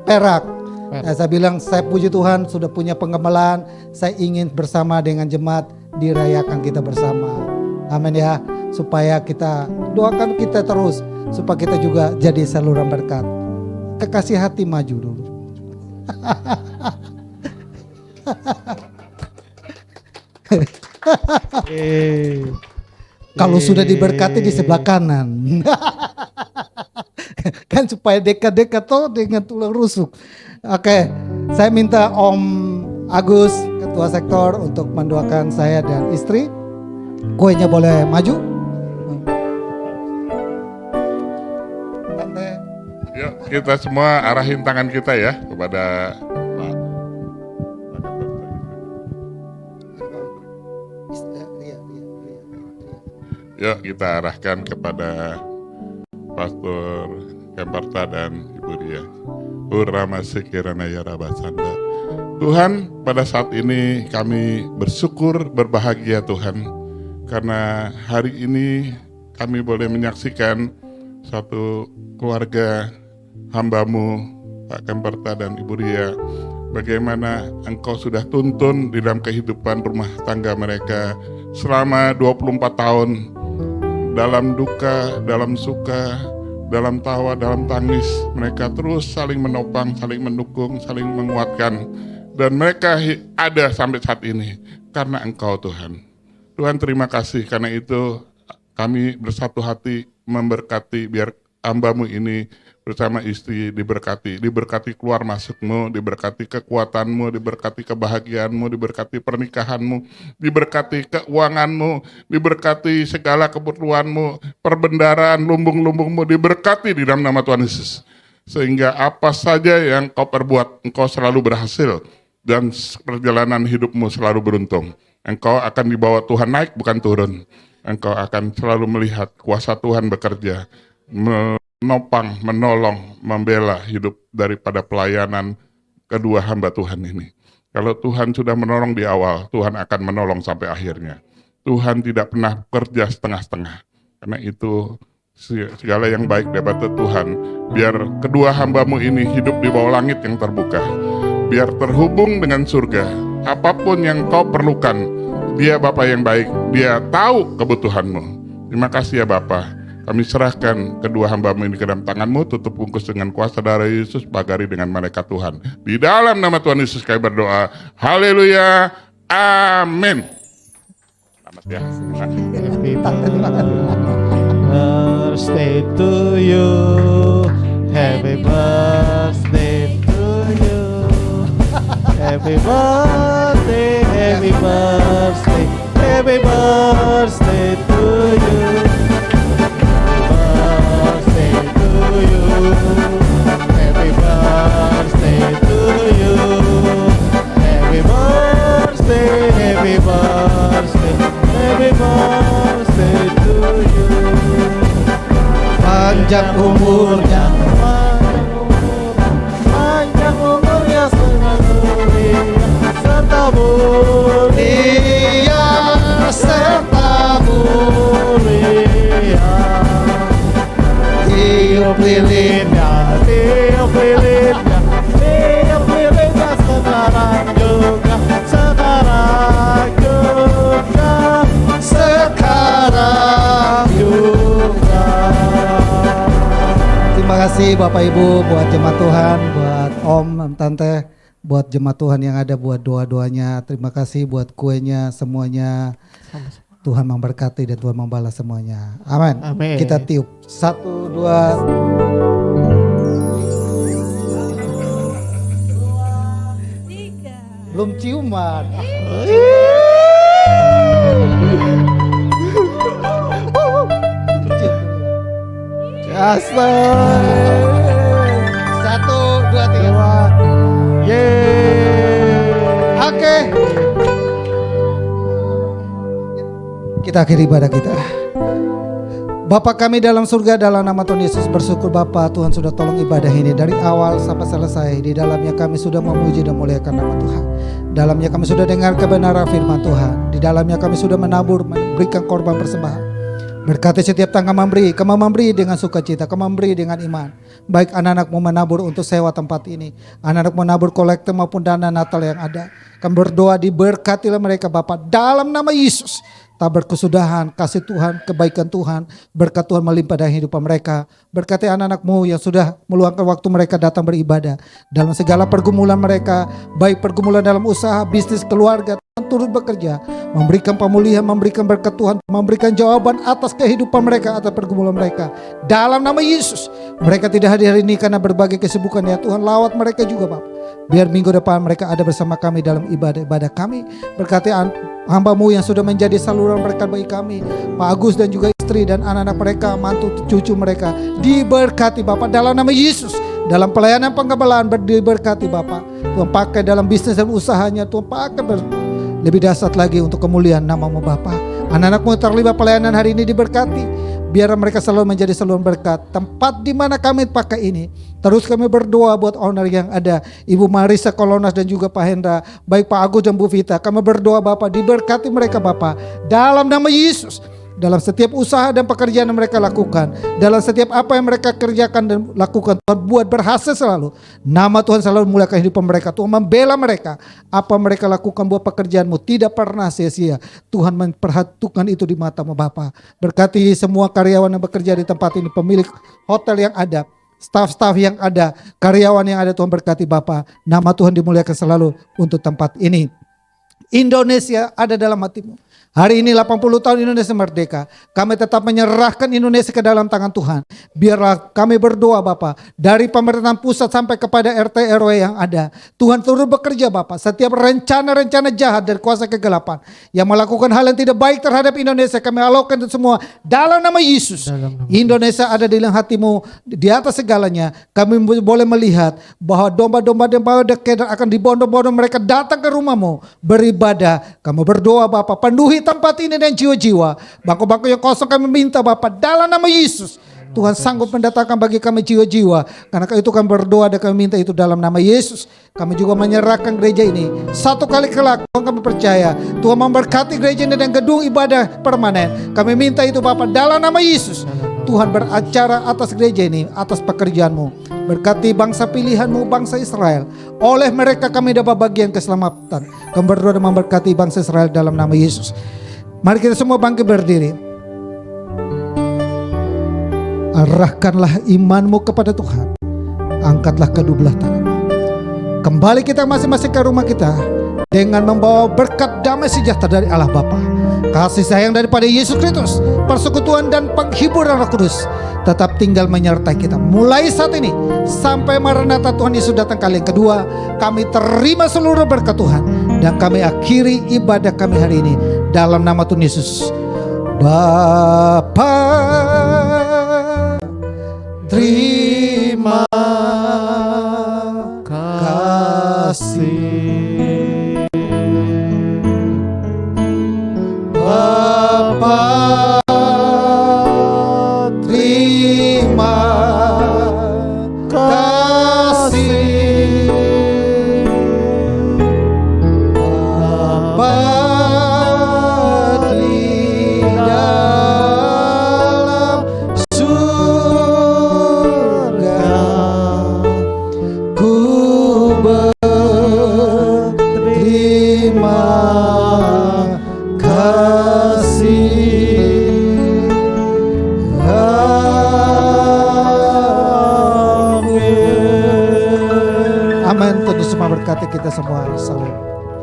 Speaker 2: Perak. Nah, saya bilang saya puji Tuhan sudah punya pengenalan. Saya ingin bersama dengan jemaat dirayakan kita bersama. Amin ya. Supaya kita doakan kita terus supaya kita juga jadi saluran berkat. Kekasih hati maju dulu. Kalau sudah diberkati di sebelah kanan. Kan supaya dekat-dekat toh dengan tulang rusuk. Oke, saya minta Om Agus, Ketua Sektor untuk mendoakan saya dan istri. Kuenya boleh maju.
Speaker 3: Yuk kita semua arahin tangan kita ya kepada Pak. Yuk kita arahkan kepada Pastor Kemparta dan Ibu Ria. Urama sekirana ya Rabasanda. Tuhan, pada saat ini kami bersyukur, berbahagia Tuhan, karena hari ini kami boleh menyaksikan satu keluarga hamba-Mu, Pak Kemparta dan Ibu Ria, bagaimana Engkau sudah tuntun di dalam kehidupan rumah tangga mereka selama 24 tahun, dalam duka, dalam suka, dalam tawa, dalam tangis, mereka terus saling menopang, saling mendukung, saling menguatkan. Dan mereka ada sampai saat ini karena Engkau Tuhan. Tuhan terima kasih, karena itu kami bersatu hati memberkati biar hamba-Mu ini bersama istri diberkati keluar masuk-Mu, diberkati kekuatan-Mu, diberkati kebahagiaan-Mu, diberkati pernikahan-Mu, diberkati keuangan-Mu, diberkati segala keperluan-Mu, perbendaharaan, lumbung-lumbung-Mu, diberkati di dalam nama Tuhan Yesus. Sehingga apa saja yang Kau perbuat, Engkau selalu berhasil dan perjalanan hidup-Mu selalu beruntung. Engkau akan dibawa Tuhan naik bukan turun. Engkau akan selalu melihat kuasa Tuhan bekerja, menopang, menolong, membela hidup daripada pelayanan kedua hamba Tuhan ini. Kalau Tuhan sudah menolong di awal, Tuhan akan menolong sampai akhirnya. Tuhan tidak pernah bekerja setengah-setengah. Karena itu segala yang baik daripada Tuhan, biar kedua hamba-Mu ini hidup di bawah langit yang terbuka, biar terhubung dengan surga. Apapun yang Kau perlukan, Dia Bapa yang baik, Dia tahu kebutuhan-Mu. Terima kasih ya Bapa. Kami serahkan kedua hamba-Mu ini ke dalam tangan-Mu, tutup bungkus dengan kuasa darah Yesus, bagari dengan malaikat Tuhan. Di dalam nama Tuhan Yesus kami berdoa. Haleluya. Amin. Selamat ya.
Speaker 4: Happy birthday to you. Happy birthday to you. Happy birthday, happy birthday, happy birthday to you. Happy birthday to you. Happy birthday to umurnya, panjang umurnya serta mulia, serta mulia, serta mulia. Tiup lilinnya, tiup lilinnya, tiup lilinnya sekarang juga, sekarang juga, sekarang juga.
Speaker 2: Terima kasih Bapak Ibu buat jemaat Tuhan, buat Om, Tante, buat jemaat Tuhan yang ada, buat doa-doanya. Terima kasih buat kuenya semuanya. Tuhan memberkati dan Tuhan membalas semuanya. Amin.
Speaker 4: Amin.
Speaker 2: Kita tiup. 1, 2. Belum ciuman.
Speaker 4: Asal.
Speaker 2: 1, 2, 3.
Speaker 4: Yeay.
Speaker 2: Oke. Kita akhiri ibadah kita. Bapa kami dalam surga, dalam nama Tuhan Yesus bersyukur Bapa, Tuhan sudah tolong ibadah ini dari awal sampai selesai. Di dalamnya kami sudah memuji dan muliakan nama Tuhan. Dalamnya kami sudah dengar kebenaran firman Tuhan. Di dalamnya kami sudah menabur, memberikan korban persembahan. Berkati setiap tangan memberi, kami memberi dengan sukacita, kami memberi dengan iman. Baik anak-anakmu menabur untuk sewa tempat ini, anak-anak menabur kolektor maupun dana Natal yang ada. Kami berdoa diberkatilah mereka Bapa dalam nama Yesus. Tak berkesudahan, kasih Tuhan, kebaikan Tuhan, berkat Tuhan melimpah dalam kehidupan mereka. Berkati anak-anakmu yang sudah meluangkan waktu mereka datang beribadah. Dalam segala pergumulan mereka, baik pergumulan dalam usaha, bisnis, keluarga, Tuhan turut bekerja. Memberikan pemulihan, memberikan berkat Tuhan, memberikan jawaban atas kehidupan mereka, atas pergumulan mereka. Dalam nama Yesus, mereka tidak hadir hari ini karena berbagai kesibukan ya Tuhan, lawat mereka juga Bapak. Biar minggu depan mereka ada bersama kami dalam ibadah-ibadah kami. Berkati hamba-Mu yang sudah menjadi saluran berkat bagi kami, Pak Agus dan juga istri dan anak-anak mereka, mantu cucu mereka, diberkati Bapak dalam nama Yesus. Dalam pelayanan penggebalaan diberkati Bapak. Tuhan pakai dalam bisnis dan usahanya, Tuhan pakai lebih dahsyat lagi untuk kemuliaan nama-Mu Bapak. Anak-anak-Mu terlibat pelayanan hari ini diberkati. Biar mereka selalu menjadi saluran berkat. Tempat di mana kami pakai ini, terus kami berdoa buat owner yang ada, Ibu Marisa Kolonas dan juga Pak Hendra, baik Pak Agus dan Bu Vita. Kami berdoa Bapak, diberkati mereka Bapak dalam nama Yesus. Dalam setiap usaha dan pekerjaan yang mereka lakukan, dalam setiap apa yang mereka kerjakan dan lakukan, Tuhan buat berhasil selalu. Nama Tuhan selalu muliakan kehidupan mereka. Tuhan membela mereka. Apa mereka lakukan buat pekerjaanmu tidak pernah sia-sia. Tuhan memperhatikan itu di mata-Mu Bapa. Berkati semua karyawan yang bekerja di tempat ini, pemilik hotel yang ada, staf-staf yang ada, karyawan yang ada, Tuhan berkati Bapa. Nama Tuhan dimuliakan selalu untuk tempat ini. Indonesia ada dalam hati-Mu. Hari ini 80 tahun Indonesia merdeka. Kami tetap menyerahkan Indonesia ke dalam tangan Tuhan. Biarlah kami berdoa Bapak, dari pemerintahan pusat sampai kepada RT RW yang ada. Tuhan turut bekerja Bapak. Setiap rencana-rencana jahat dari kuasa kegelapan yang melakukan hal yang tidak baik terhadap Indonesia, kami alokkan itu semua dalam nama Yesus. Indonesia ada di dalam hati-Mu, di atas segalanya. Kami boleh melihat bahwa domba-domba dan kedar akan dibondong-bondong mereka datang ke rumah-Mu beribadah. Kami berdoa Bapak, penuhi tempat ini dan jiwa-jiwa. Bangku-bangku yang kosong kami minta Bapak dalam nama Yesus. Tuhan sanggup mendatangkan bagi kami jiwa-jiwa. Karena itu kami berdoa dan kami minta itu dalam nama Yesus. Kami juga menyerahkan gereja ini. Satu kali kelak Tuhan kami percaya Tuhan memberkati gereja ini dan gedung ibadah permanen. Kami minta itu Bapak dalam nama Yesus. Tuhan beracara atas gereja ini, atas pekerjaan-Mu. Berkati bangsa pilihan-Mu, bangsa Israel. Oleh mereka kami dapat bagian keselamatan. Kami berdoa dan memberkati bangsa Israel dalam nama Yesus. Mari kita semua bangkit berdiri. Arahkanlah iman-Mu kepada Tuhan. Angkatlah kedua belah tangan-Mu. Kembali kita masing-masing ke rumah kita dengan membawa berkat damai sejahtera dari Allah Bapa, kasih sayang daripada Yesus Kristus, persekutuan dan penghiburan Roh Kudus tetap tinggal menyertai kita mulai saat ini sampai Maranatha Tuhan Yesus datang kali yang kedua. Kami terima seluruh berkat Tuhan dan kami akhiri ibadah kami hari ini dalam nama Tuhan Yesus. Bapa, terima kasih. Bapa, terima Amin. Tuhan Yesus memberkati kita semua. Salam.